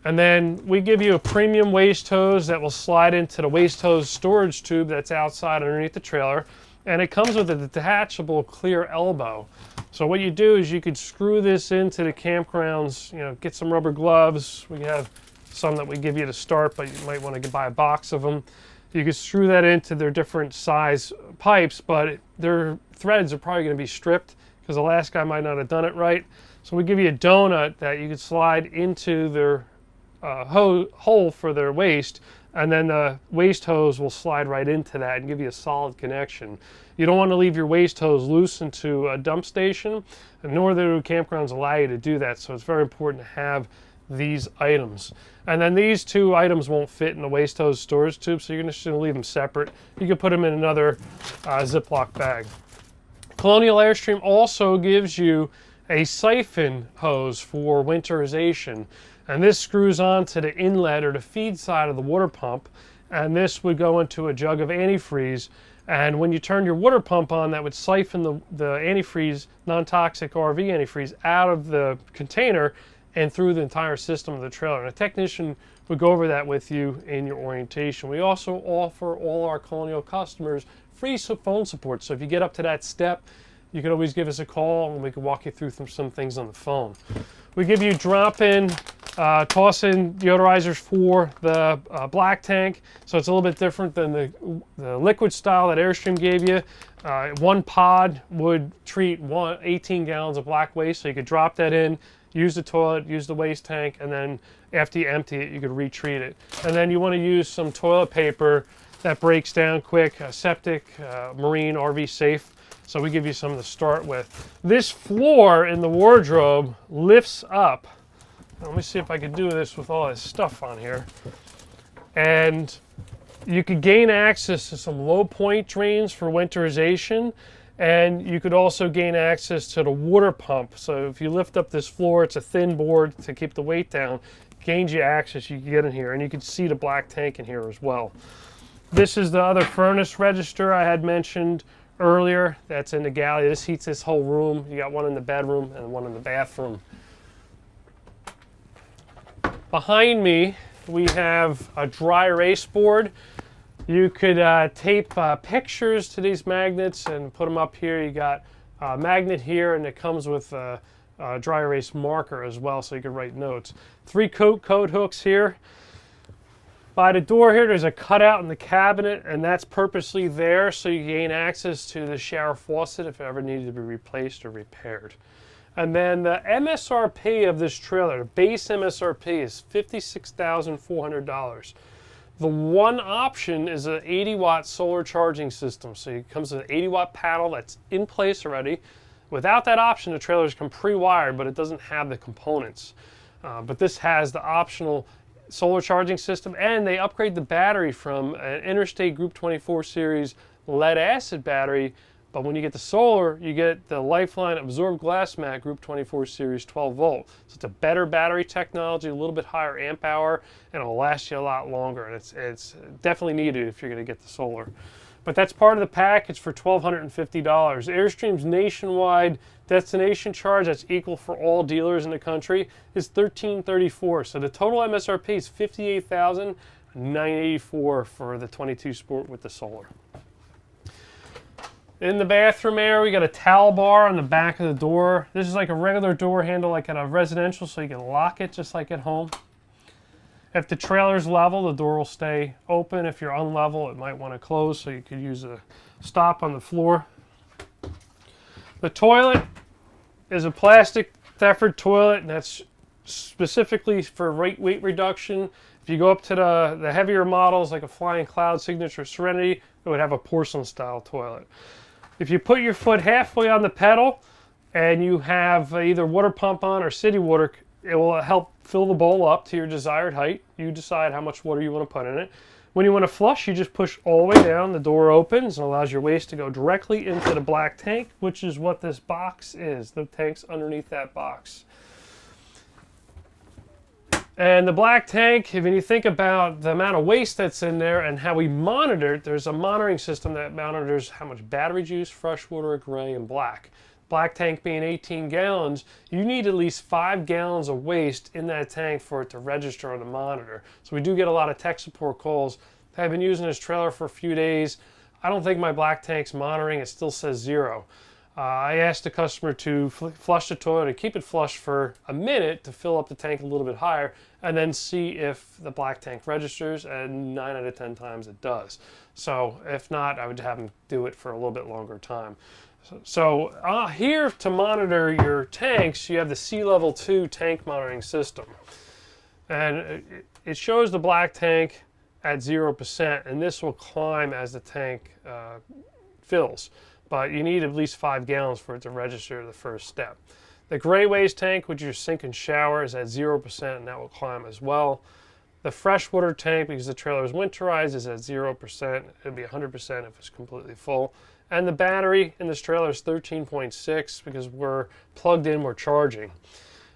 And then we give you a premium waist hose that will slide into the waist hose storage tube that's outside underneath the trailer. And it comes with a detachable clear elbow. So what you do is you could screw this into the campgrounds, get some rubber gloves. We have some that we give you to start, but you might want to buy a box of them. You can screw that into their different size pipes, but their threads are probably going to be stripped because the last guy might not have done it right. So we give you a donut that you can slide into their hole for their waste, and then the waste hose will slide right into that and give you a solid connection. You don't want to leave your waste hose loose into a dump station, and nor do campgrounds allow you to do that, so it's very important to have these items. And then these two items won't fit in the waste hose storage tube, so you're just going to leave them separate. You can put them in another Ziploc bag. Colonial Airstream also gives you a siphon hose for winterization, and this screws on to the inlet or the feed side of the water pump, and this would go into a jug of antifreeze, and when you turn your water pump on, that would siphon the antifreeze, non-toxic RV antifreeze, out of the container and through the entire system of the trailer. And a technician would go over that with you in your orientation. We also offer all our Colonial customers free phone support, so if you get up to that step, you can always give us a call and we can walk you through some things on the phone. We give you drop-in, toss-in deodorizers for the black tank, so it's a little bit different than the liquid style that Airstream gave you. One pod would treat 18 gallons of black waste, so you could drop that in, use the toilet, use the waste tank, and then after you empty it, you could retreat it. And then you want to use some toilet paper that breaks down quick, septic, marine, RV safe. So we give you some to start with. This floor in the wardrobe lifts up. Let me see if I can do this with all this stuff on here. And you could gain access to some low point drains for winterization, and you could also gain access to the water pump. So if you lift up this floor, it's a thin board to keep the weight down, gains you access, you can get in here, and you can see the black tank in here as well. This is the other furnace register I had mentioned earlier. That's in the galley. This heats this whole room. You got one in the bedroom and one in the bathroom. Behind me, we have a dry erase board. You could tape pictures to these magnets and put them up here. You got a magnet here, and it comes with a dry erase marker as well, so you can write notes. 3 coat hooks here. By the door here, there's a cutout in the cabinet, and that's purposely there so you gain access to the shower faucet if it ever needed to be replaced or repaired. And then the MSRP of this trailer, the base MSRP, is $56,400. The one option is an 80-watt solar charging system. So it comes with an 80-watt panel that's in place already. Without that option, the trailers come pre-wired, but it doesn't have the components. But this has the optional solar charging system, and they upgrade the battery from an Interstate Group 24 series lead acid battery, but when you get the solar, you get the Lifeline absorbed glass mat Group 24 series 12 volt. So it's a better battery technology, a little bit higher amp hour, and it'll last you a lot longer. And it's definitely needed if you're going to get the solar. But that's part of the package for $1,250. Airstream's nationwide destination charge, that's equal for all dealers in the country, is $1,334. So the total MSRP is $58,984 for the 22 Sport with the solar. In the bathroom area, we got a towel bar on the back of the door. This is like a regular door handle like at a residential, so you can lock it just like at home. If the trailer's level, the door will stay open. If you're unlevel, it might want to close, so you could use a stop on the floor. The toilet is a plastic Thetford toilet, and that's specifically for weight reduction. If you go up to the heavier models, like a Flying Cloud, Signature, Serenity, it would have a porcelain-style toilet. If you put your foot halfway on the pedal and you have either water pump on or city water, it will help fill the bowl up to your desired height. You decide how much water you want to put in it. When you want to flush, you just push all the way down. The door opens and allows your waste to go directly into the black tank, which is what this box is. The tank's underneath that box. And the black tank, if you think about the amount of waste that's in there and how we monitor it, there's a monitoring system that monitors how much battery juice, freshwater, gray, and black. Black tank being 18 gallons, you need at least 5 gallons of waste in that tank for it to register on the monitor. So we do get a lot of tech support calls. I've been using this trailer for a few days. I don't think my black tank's monitoring. It still says 0. I asked the customer to flush the toilet and keep it flushed for a minute to fill up the tank a little bit higher, and then see if the black tank registers, and 9 out of 10 times it does. So if not, I would have them do it for a little bit longer time. So here to monitor your tanks, you have the Sea Level 2 tank monitoring system. And it shows the black tank at 0%, and this will climb as the tank fills. But you need at least 5 gallons for it to register the first step. The gray waste tank, which is your sink and shower, is at 0%, and that will climb as well. The freshwater tank, because the trailer is winterized, is at 0%. It'll be 100% if it's completely full. And the battery in this trailer is 13.6 because we're plugged in, we're charging.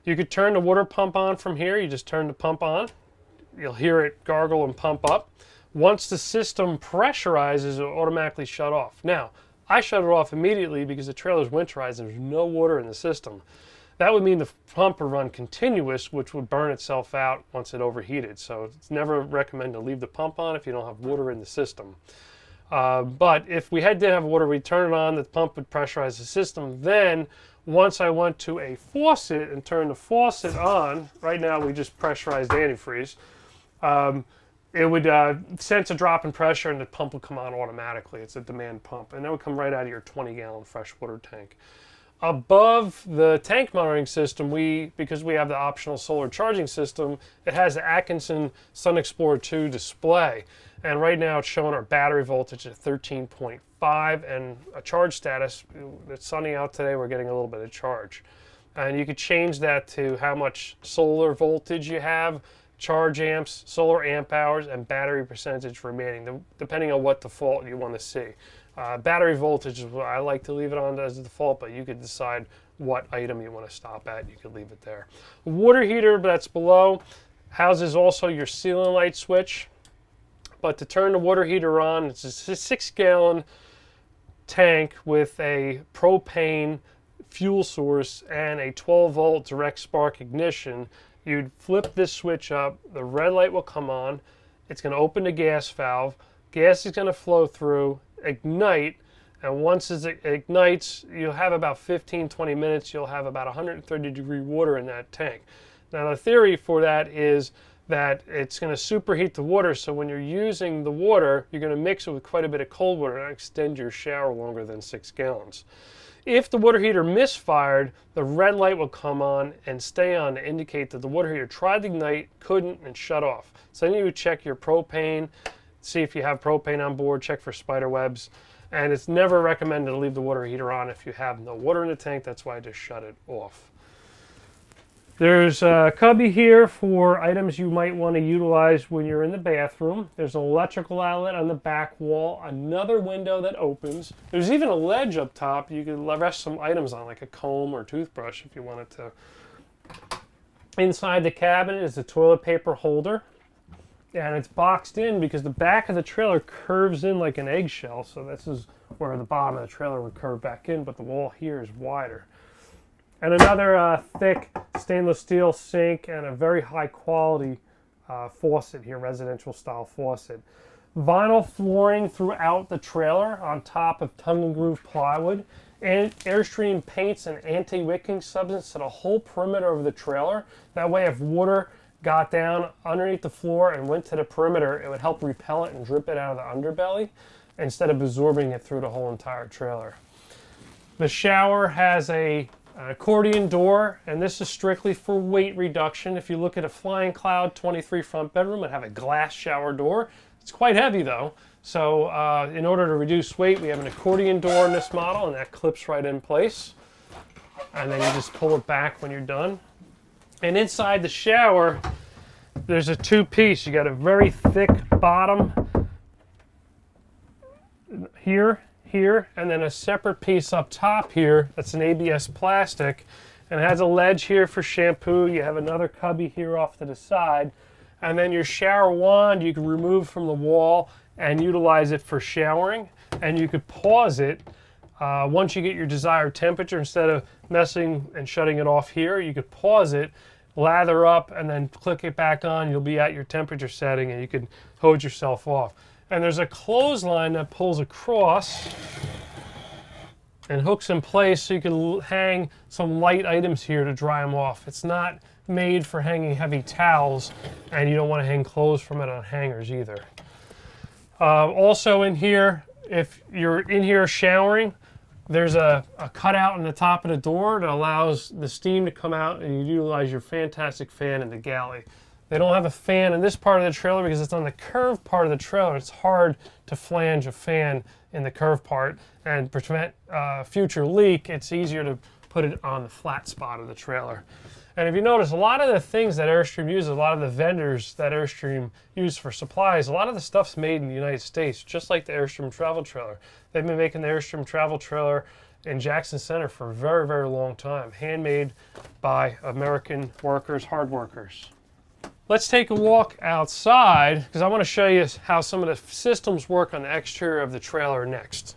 You could turn the water pump on from here. You just turn the pump on. You'll hear it gargle and pump up. Once the system pressurizes, it will automatically shut off. Now, I shut it off immediately because the trailer is winterized and there's no water in the system. That would mean the pump would run continuous, which would burn itself out once it overheated. So it's never recommended to leave the pump on if you don't have water in the system. But if we did have water, we'd turn it on, the pump would pressurize the system. Then, once I went to a faucet and turned the faucet on, right now we just pressurized antifreeze, it would sense a drop in pressure and the pump would come on automatically. It's a demand pump. And that would come right out of your 20-gallon freshwater tank. Above the tank monitoring system, because we have the optional solar charging system, it has the Atkinson Sun Explorer 2 display. And right now it's showing our battery voltage at 13.5 and a charge status. It's sunny out today, we're getting a little bit of charge. And you could change that to how much solar voltage you have, charge amps, solar amp hours, and battery percentage remaining, depending on what default you want to see. Battery voltage is what I like to leave it on as a default, but you could decide what item you want to stop at. You could leave it there. Water heater that's below houses also your ceiling light switch. But to turn the water heater on, it's a 6-gallon tank with a propane fuel source and a 12-volt direct spark ignition. You'd flip this switch up, the red light will come on, it's going to open the gas valve, gas is going to flow through, ignite, and once it ignites, you'll have about 15-20 minutes, you'll have about 130-degree water in that tank. Now the theory for that is that it's going to superheat the water, so when you're using the water, you're going to mix it with quite a bit of cold water and extend your shower longer than 6 gallons. If the water heater misfired, the red light will come on and stay on to indicate that the water heater tried to ignite, couldn't, and shut off. So then you would check your propane, see if you have propane on board, check for spider webs, and it's never recommended to leave the water heater on if you have no water in the tank. That's why I just shut it off. There's a cubby here for items you might want to utilize when you're in the bathroom. There's an electrical outlet on the back wall, another window that opens. There's even a ledge up top you can rest some items on, like a comb or toothbrush if you wanted to. Inside the cabinet is a toilet paper holder, and it's boxed in because the back of the trailer curves in like an eggshell, so this is where the bottom of the trailer would curve back in, but the wall here is wider. And another thick stainless steel sink and a very high quality faucet here, residential style faucet. Vinyl flooring throughout the trailer on top of tongue and groove plywood. And Airstream paints an anti-wicking substance to the whole perimeter of the trailer. That way if water got down underneath the floor and went to the perimeter, it would help repel it and drip it out of the underbelly instead of absorbing it through the whole entire trailer. The shower has an accordion door, and this is strictly for weight reduction. If you look at a Flying Cloud 23 front bedroom, it have a glass shower door. It's quite heavy though, so in order to reduce weight, we have an accordion door in this model, and that clips right in place. And then you just pull it back when you're done. And inside the shower, there's a two-piece. You got a very thick bottom here, and then a separate piece up top here that's an ABS plastic, and it has a ledge here for shampoo. You have another cubby here off to the side, and then your shower wand you can remove from the wall and utilize it for showering, and you could pause it once you get your desired temperature. Instead of messing and shutting it off here, you could pause it, lather up, and then click it back on. You'll be at your temperature setting and you can hose yourself off. And there's a clothesline that pulls across and hooks in place so you can hang some light items here to dry them off. It's not made for hanging heavy towels, and you don't want to hang clothes from it on hangers either. Also in here, if you're in here showering, There's a cutout in the top of the door that allows the steam to come out, and you utilize your fantastic fan in the galley. They don't have a fan in this part of the trailer because it's on the curved part of the trailer. It's hard to flange a fan in the curved part, and prevent future leak, it's easier to put it on the flat spot of the trailer. And if you notice, a lot of the things that Airstream uses, a lot of the vendors that Airstream use for supplies, a lot of the stuff's made in the United States, just like the Airstream travel trailer. They've been making the Airstream travel trailer in Jackson Center for a very, very long time, handmade by American workers, hard workers. Let's take a walk outside because I want to show you how some of the systems work on the exterior of the trailer next.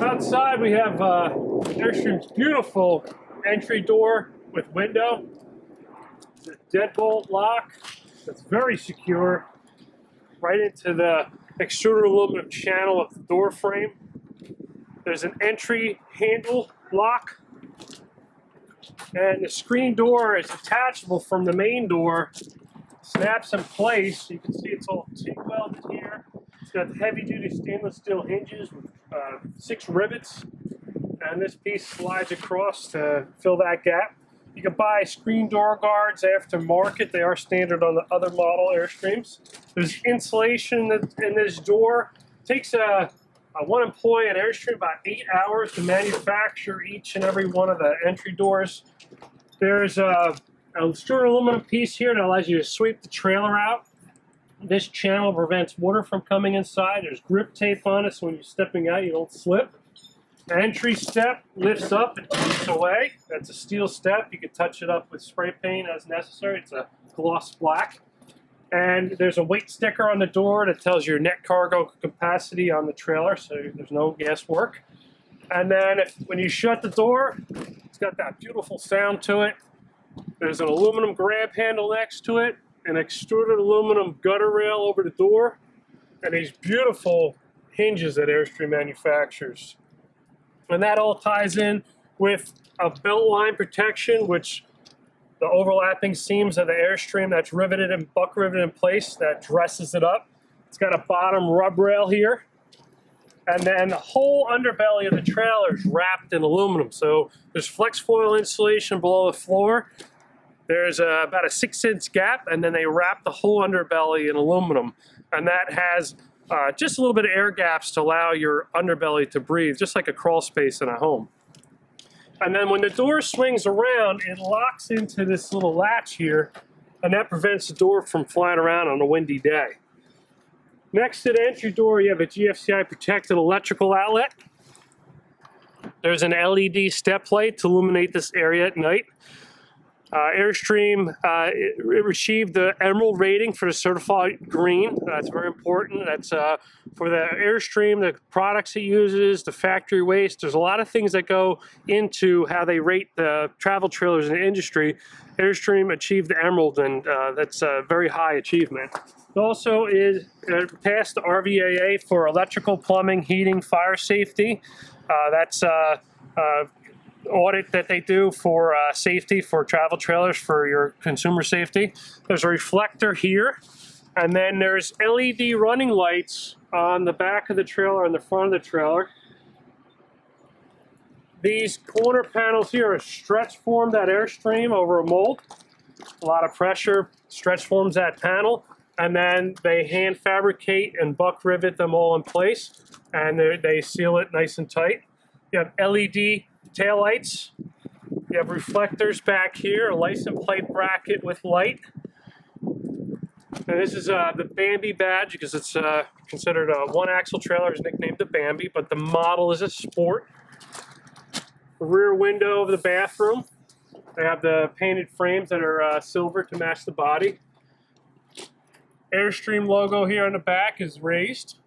Outside we have Airstream's beautiful entry door with window. It's a deadbolt lock that's very secure right into the extruded aluminum channel of the door frame. There's an entry handle lock, and the screen door is detachable from the main door. Snaps in place. You can see it's all TIG welded here. It's got heavy-duty stainless steel hinges with 6 rivets, and this piece slides across to fill that gap. You can buy screen door guards aftermarket. They are standard on the other model Airstreams. There's insulation in this door. It takes one employee at Airstream about 8 hours to manufacture each and every one of the entry doors. There's a extruded aluminum piece here that allows you to sweep the trailer out. This channel prevents water from coming inside. There's grip tape on it so when you're stepping out you don't slip. The entry step lifts up and moves away. That's a steel step. You can touch it up with spray paint as necessary. It's a gloss black. And there's a weight sticker on the door that tells your net cargo capacity on the trailer, so there's no guesswork. And then when you shut the door, it's got that beautiful sound to it. There's an aluminum grab handle next to it, an extruded aluminum gutter rail over the door, and these beautiful hinges that Airstream manufactures. And that all ties in with a belt line protection, which the overlapping seams of the Airstream that's riveted and buck riveted in place that dresses it up. It's got a bottom rub rail here. And then the whole underbelly of the trailer is wrapped in aluminum. So there's flex foil insulation below the floor. There's about a 6-inch gap, and then they wrap the whole underbelly in aluminum. And that has just a little bit of air gaps to allow your underbelly to breathe, just like a crawl space in a home. And then when the door swings around, it locks into this little latch here, and that prevents the door from flying around on a windy day. Next to the entry door, you have a GFCI protected electrical outlet. There's an LED step light to illuminate this area at night. Airstream received the Emerald rating for the certified green. That's very important. That's for the Airstream, the products it uses, the factory waste. There's a lot of things that go into how they rate the travel trailers in the industry. Airstream achieved the Emerald, and that's a very high achievement. It also is passed the RVAA for electrical, plumbing, heating, fire safety. That's audit that they do for safety for travel trailers for your consumer safety. There's a reflector here, and then there's LED running lights on the back of the trailer and the front of the trailer. These corner panels here are stretch formed at Airstream over a mold. A lot of pressure stretch forms that panel, and then they hand fabricate and buck rivet them all in place, and they seal it nice and tight. You have LED taillights. You have reflectors back here, a license plate bracket with light. And this is the Bambi badge because it's considered a one-axle trailer. It's nicknamed the Bambi, but the model is a Sport. The rear window of the bathroom. They have the painted frames that are silver to match the body. Airstream logo here on the back is raised.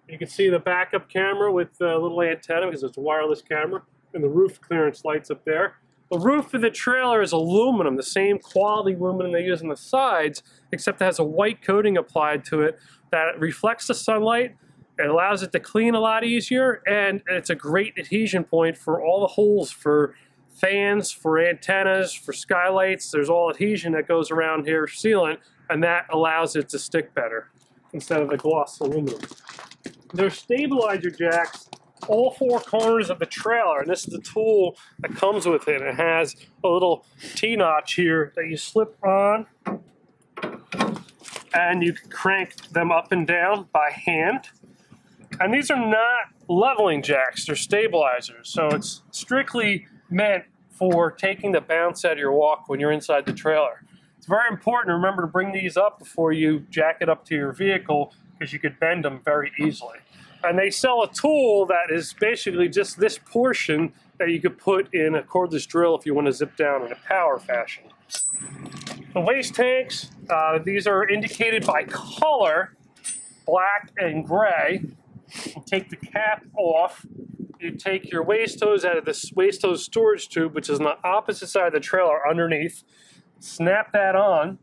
You can see the backup camera with the little antenna because it's a wireless camera. And the roof clearance lights up there. The roof of the trailer is aluminum, the same quality aluminum they use on the sides, except it has a white coating applied to it that reflects the sunlight. It allows it to clean a lot easier, and it's a great adhesion point for all the holes for fans, for antennas, for skylights. There's all adhesion that goes around here sealant, and that allows it to stick better instead of the gloss aluminum. They're stabilizer jacks, all four corners of the trailer, and this is the tool that comes with it. It has a little T-notch here that you slip on, and you can crank them up and down by hand. And these are not leveling jacks, they're stabilizers, so it's strictly meant for taking the bounce out of your walk when you're inside the trailer. It's very important to remember to bring these up before you jack it up to your vehicle, because you could bend them very easily. And they sell a tool that is basically just this portion that you could put in a cordless drill if you want to zip down in a power fashion. The waste tanks, these are indicated by color, black and gray. You take the cap off, you take your waste hose out of this waste hose storage tube, which is on the opposite side of the trailer underneath, snap that on,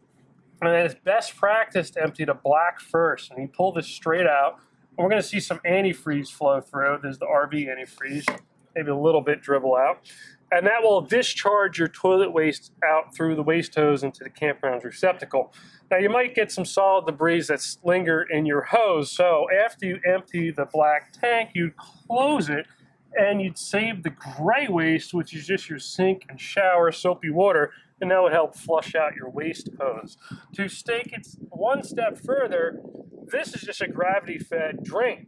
and then it's best practice to empty the black first. And you pull this straight out, and we're going to see some antifreeze flow through. There's the RV antifreeze, maybe a little bit dribble out. And that will discharge your toilet waste out through the waste hose into the campground's receptacle. Now you might get some solid debris that linger in your hose, so after you empty the black tank, you'd close it and you'd save the gray waste, which is just your sink and shower soapy water, and that would help flush out your waste hose. To take it one step further, this is just a gravity-fed drain.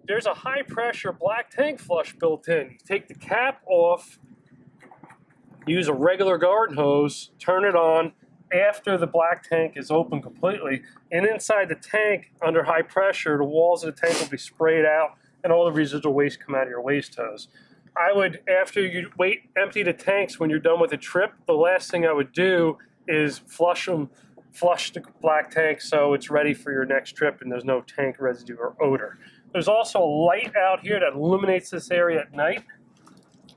There's a high-pressure black tank flush built in. You take the cap off, use a regular garden hose, turn it on after the black tank is open completely, and inside the tank, under high pressure, the walls of the tank will be sprayed out, and all the residual waste come out of your waste hose. I would, after you empty the tanks when you're done with a trip, the last thing I would do is flush the black tank so it's ready for your next trip and there's no tank residue or odor. There's also a light out here that illuminates this area at night,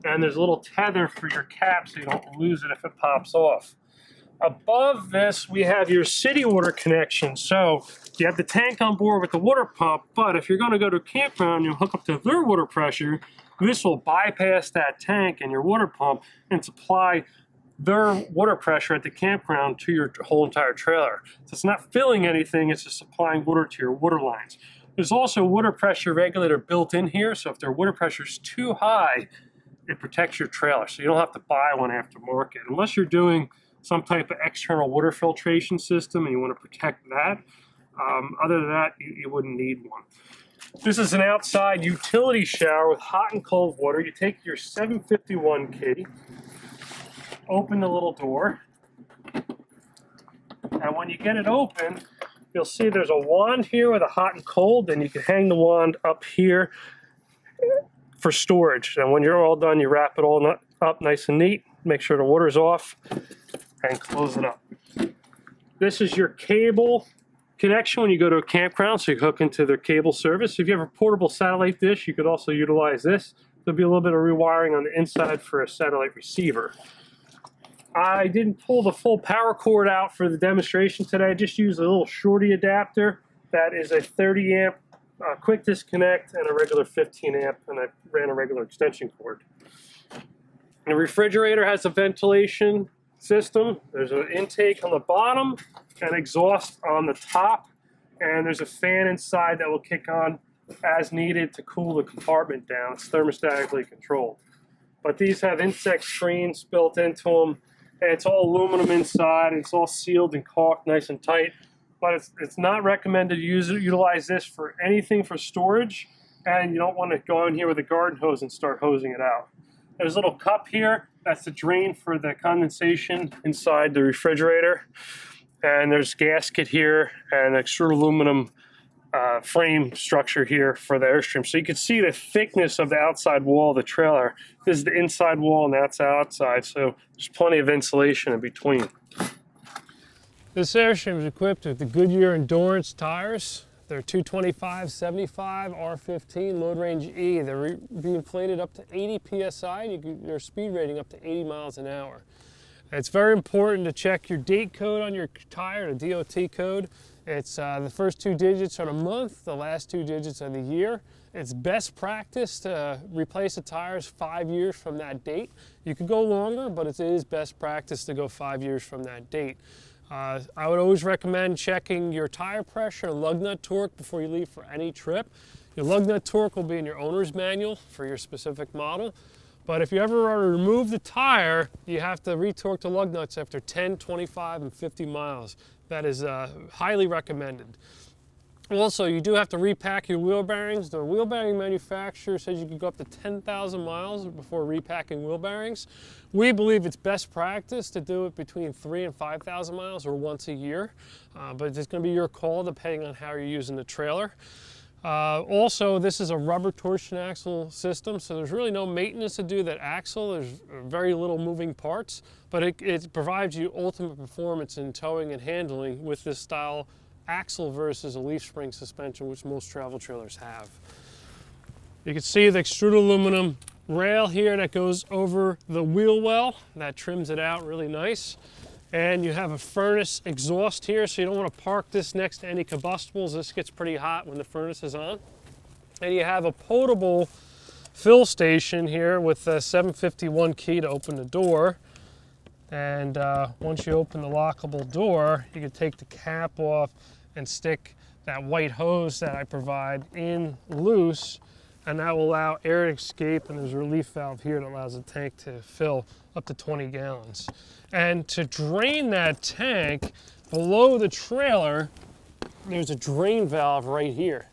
and there's a little tether for your cap so you don't lose it if it pops off. Above this, we have your city water connection. So you have the tank on board with the water pump, but if you're going to go to a campground, you'll hook up to their water pressure. This will bypass that tank and your water pump and supply their water pressure at the campground to your whole entire trailer. So it's not filling anything, it's just supplying water to your water lines. There's also a water pressure regulator built in here, so if their water pressure is too high, it protects your trailer, so you don't have to buy one aftermarket. Unless you're doing some type of external water filtration system and you want to protect that. Other than that, you wouldn't need one. This is an outside utility shower with hot and cold water. You take your 751 key, open the little door, and when you get it open, you'll see there's a wand here with a hot and cold, and you can hang the wand up here for storage. And when you're all done, you wrap it all up nice and neat, make sure the water's off, and close it up. This is your cable connection when you go to a campground, so you hook into their cable service. If you have a portable satellite dish, you could also utilize this. There'll be a little bit of rewiring on the inside for a satellite receiver. I didn't pull the full power cord out for the demonstration today. I just used a little shorty adapter that is a 30 amp quick disconnect and a regular 15 amp, and I ran a regular extension cord. The refrigerator has a ventilation system. There's an intake on the bottom and exhaust on the top, and there's a fan inside that will kick on as needed to cool the compartment down. It's thermostatically controlled. But these have insect screens built into them, and it's all aluminum inside, and it's all sealed and caulked nice and tight. But it's not recommended to utilize this for anything for storage, and you don't want to go in here with a garden hose and start hosing it out. There's a little cup here. That's the drain for the condensation inside the refrigerator. And there's a gasket here and extra aluminum frame structure here for the Airstream. So you can see the thickness of the outside wall of the trailer. This is the inside wall and that's outside, so there's plenty of insulation in between. This Airstream is equipped with the Goodyear Endurance tires. They're 225/75 R15 load range E. They're be inflated up to 80 psi. And their speed rating up to 80 miles an hour. It's very important to check your date code on your tire, the DOT code. It's the first 2 digits are the month, the last 2 digits are the year. It's best practice to replace the tires 5 years from that date. You could go longer, but it is best practice to go 5 years from that date. I would always recommend checking your tire pressure and lug nut torque before you leave for any trip. Your lug nut torque will be in your owner's manual for your specific model. But if you ever want to remove the tire, you have to retorque the lug nuts after 10, 25, and 50 miles. That is highly recommended. Also, you do have to repack your wheel bearings. The wheel bearing manufacturer says you can go up to 10,000 miles before repacking wheel bearings. We believe it's best practice to do it between 3,000 and 5,000 miles or once a year, but it's going to be your call depending on how you're using the trailer. Also, this is a rubber torsion axle system, so there's really no maintenance to do that axle. There's very little moving parts, but it provides you ultimate performance in towing and handling with this style axle versus a leaf spring suspension, which most travel trailers have. You can see the extruded aluminum rail here that goes over the wheel well. That trims it out really nice. And you have a furnace exhaust here, so you don't want to park this next to any combustibles. This gets pretty hot when the furnace is on. And you have a potable fill station here with a 751 key to open the door. And once you open the lockable door, you can take the cap off and stick that white hose that I provide in loose, and that will allow air to escape, and there's a relief valve here that allows the tank to fill up to 20 gallons. And to drain that tank below the trailer, there's a drain valve right here.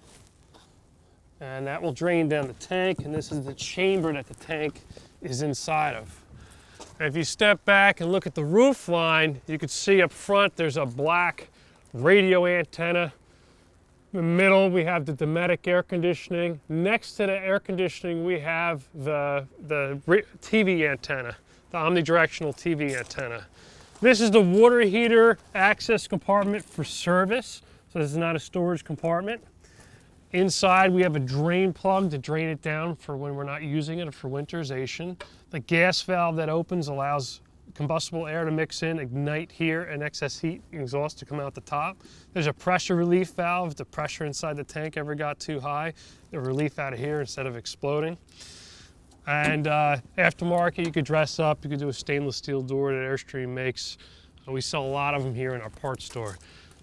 And that will drain down the tank, and this is the chamber that the tank is inside of. And if you step back and look at the roof line, you can see up front there's a black radio antenna. In the middle, we have the Dinette air conditioning. Next to the air conditioning, we have the TV antenna, the omnidirectional TV antenna. This is the water heater access compartment for service, so this is not a storage compartment. Inside, we have a drain plug to drain it down for when we're not using it for winterization. The gas valve that opens allows combustible air to mix in, ignite here, and excess heat and exhaust to come out the top. There's a pressure relief valve. If the pressure inside the tank ever got too high, the relief out of here instead of exploding. And aftermarket, you could dress up. You could do a stainless steel door that Airstream makes. We sell a lot of them here in our parts store.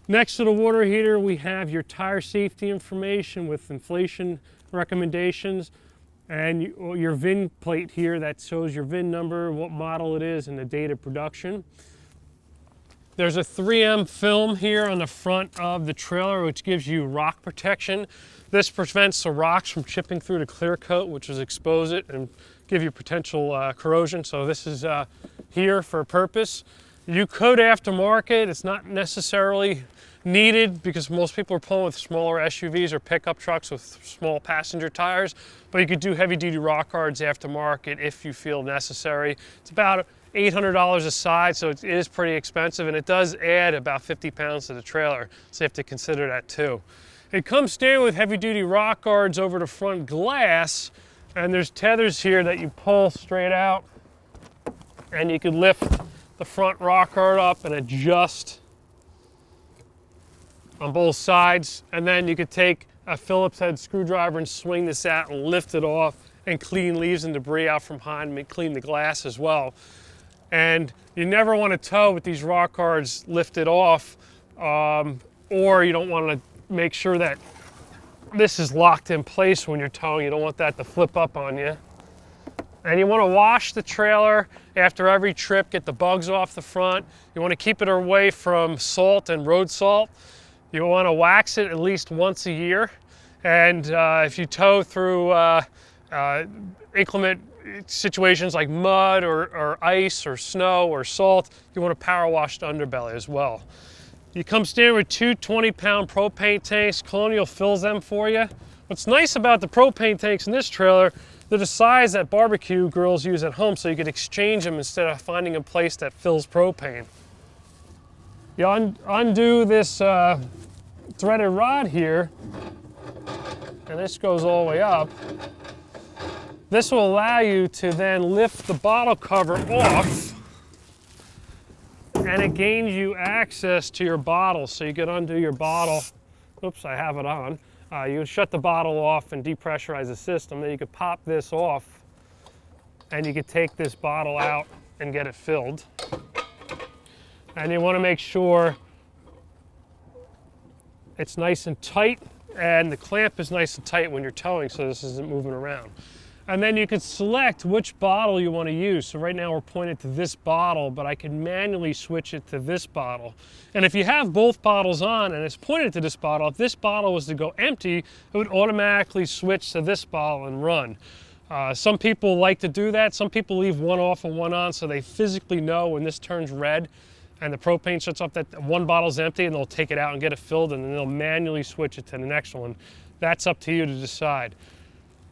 Next to the water heater, we have your tire safety information with inflation recommendations, and your VIN plate here that shows your VIN number, what model it is, and the date of production. There's a 3M film here on the front of the trailer, which gives you rock protection. This prevents the rocks from chipping through the clear coat, which will expose it and give you potential corrosion. So this is here for a purpose. You could aftermarket. It's not necessarily needed because most people are pulling with smaller SUVs or pickup trucks with small passenger tires, but you could do heavy duty rock guards aftermarket if you feel necessary. It's about $800 a side, so it is pretty expensive, and it does add about 50 pounds to the trailer, so you have to consider that too. It comes standard with heavy duty rock guards over the front glass, and there's tethers here that you pull straight out, and you can lift the front rock guard up and adjust on both sides, and then you could take a Phillips head screwdriver and swing this out and lift it off and clean leaves and debris out from behind and clean the glass as well. And you never want to tow with these rock guards lifted off, or you don't want to make sure that this is locked in place when you're towing. You don't want that to flip up on you. And you want to wash the trailer after every trip, get the bugs off the front. You want to keep it away from salt and road salt. You want to wax it at least once a year. And if you tow through inclement situations like mud or ice or snow or salt, you want to power wash the underbelly as well. You come standard with two 20-pound propane tanks. Colonial fills them for you. What's nice about the propane tanks in this trailer, they're the size that barbecue grills use at home, so you could exchange them instead of finding a place that fills propane. You undo this threaded rod here, and this goes all the way up. This will allow you to then lift the bottle cover off, and it gains you access to your bottle. So you can undo your bottle. Oops, I have it on. You shut the bottle off and depressurize the system. Then you could pop this off, and you could take this bottle out and get it filled. And you want to make sure it's nice and tight and the clamp is nice and tight when you're towing so this isn't moving around. And then you can select which bottle you want to use. So right now we're pointed to this bottle, but I can manually switch it to this bottle. And if you have both bottles on and it's pointed to this bottle, if this bottle was to go empty, it would automatically switch to this bottle and run. Some people like to do that. Some people leave one off and one on so they physically know when this turns red and the propane shuts off that one bottle's empty, and they'll take it out and get it filled, and then they'll manually switch it to the next one. That's up to you to decide.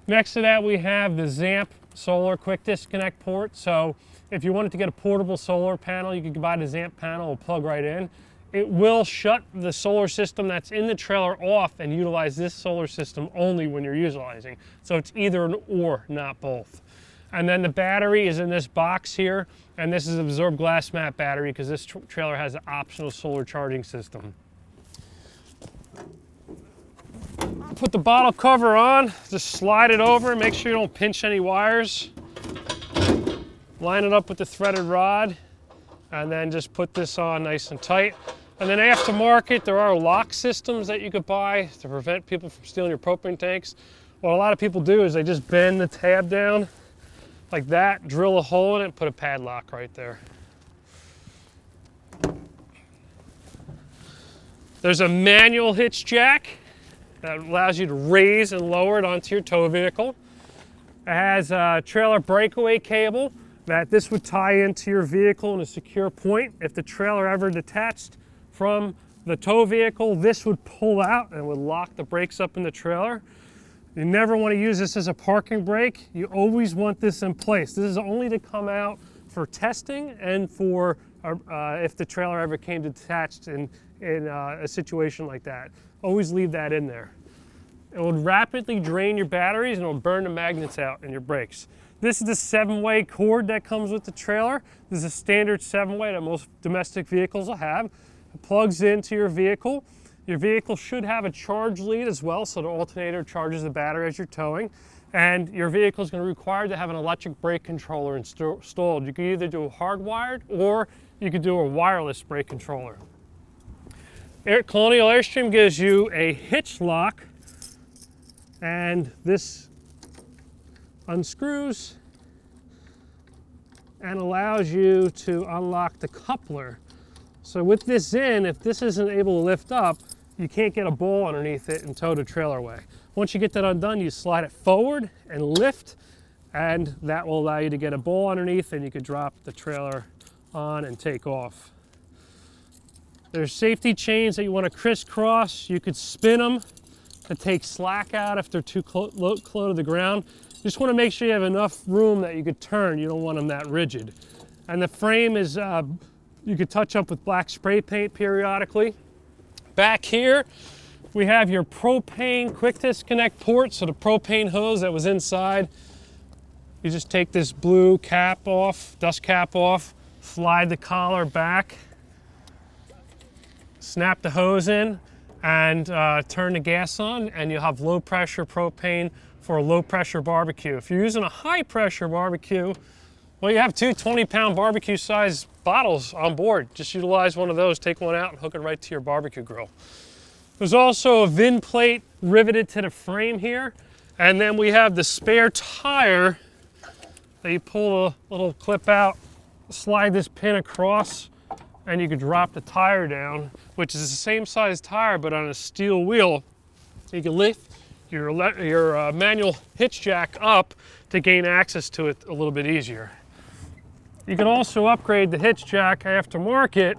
Next to that, we have the ZAMP solar quick disconnect port. So if you wanted to get a portable solar panel, you could buy the ZAMP panel, it'll plug right in. It will shut the solar system that's in the trailer off and utilize this solar system only when you're utilizing. So it's either an or, not both. And then the battery is in this box here, and this is an absorbed glass mat battery because this trailer has an optional solar charging system. Put the bottle cover on, just slide it over, make sure you don't pinch any wires. Line it up with the threaded rod, and then just put this on nice and tight. And then aftermarket, there are lock systems that you could buy to prevent people from stealing your propane tanks. What a lot of people do is they just bend the tab down like that, drill a hole in it, and put a padlock right there. There's a manual hitch jack that allows you to raise and lower it onto your tow vehicle. It has a trailer breakaway cable that this would tie into your vehicle in a secure point. If the trailer ever detached from the tow vehicle, this would pull out and would lock the brakes up in the trailer. You never want to use this as a parking brake. You always want this in place. This is only to come out for testing and for if the trailer ever came detached in a situation like that. Always leave that in there. It will rapidly drain your batteries and it will burn the magnets out in your brakes. This is the 7-way cord that comes with the trailer. This is a standard 7-way that most domestic vehicles will have. It plugs into your vehicle. Your vehicle should have a charge lead as well, so the alternator charges the battery as you're towing. And your vehicle is going to require to have an electric brake controller installed. You can either do a hardwired or you could do a wireless brake controller. Colonial Airstream gives you a hitch lock, and this unscrews and allows you to unlock the coupler. So with this in, if this isn't able to lift up, you can't get a ball underneath it and tow the trailer away. Once you get that undone, you slide it forward and lift, and that will allow you to get a ball underneath, and you could drop the trailer on and take off. There's safety chains that you want to crisscross. You could spin them to take slack out if they're too close to the ground. You just want to make sure you have enough room that you could turn. You don't want them that rigid. And the frame is, you could touch up with black spray paint periodically. Back here, we have your propane quick disconnect port. So the propane hose that was inside, you just take this blue cap off, dust cap off, slide the collar back, snap the hose in, and turn the gas on, and you'll have low pressure propane for a low pressure barbecue. If you're using a high pressure barbecue, well, you have two 20-pound barbecue size bottles on board. Just utilize one of those, take one out and hook it right to your barbecue grill. There's also a VIN plate riveted to the frame here, and then we have the spare tire that you pull a little clip out, slide this pin across, and you can drop the tire down, which is the same size tire but on a steel wheel. You can lift your manual hitch jack up to gain access to it a little bit easier. You can also upgrade the hitch jack aftermarket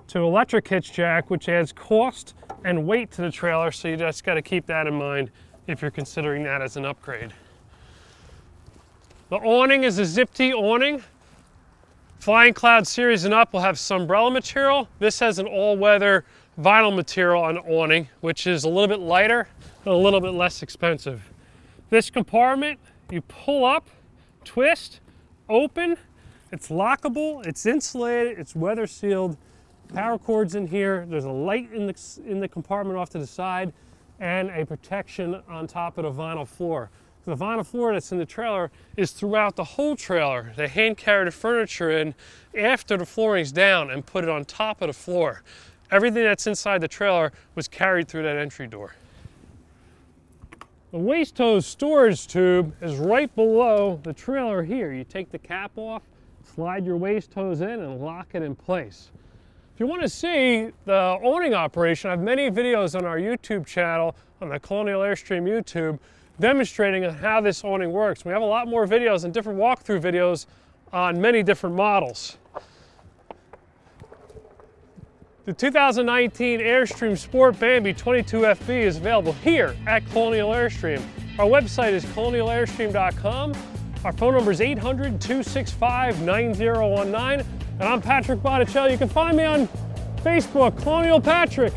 to electric hitch jack, which adds cost and weight to the trailer, so you just got to keep that in mind if you're considering that as an upgrade. The awning is a zip-tee awning. Flying Cloud series and up will have sunbrella material. This has an all-weather vinyl material on the awning, which is a little bit lighter and a little bit less expensive. This compartment, you pull up, twist, open. It's lockable, it's insulated, it's weather sealed. Power cords in here. There's a light in the compartment off to the side, and a protection on top of the vinyl floor. The vinyl floor that's in the trailer is throughout the whole trailer. They hand carry the furniture in after the flooring's down and put it on top of the floor. Everything that's inside the trailer was carried through that entry door. The waste hose storage tube is right below the trailer here. You take the cap off, slide your waste hose in, and lock it in place. If you want to see the awning operation, I have many videos on our YouTube channel, on the Colonial Airstream YouTube, demonstrating how this awning works. We have a lot more videos and different walkthrough videos on many different models. The 2019 Airstream Sport Bambi 22FB is available here at Colonial Airstream. Our website is colonialairstream.com. Our phone number is 800-265-9019. And I'm Patrick Botticelli. You can find me on Facebook, Colonial Patrick.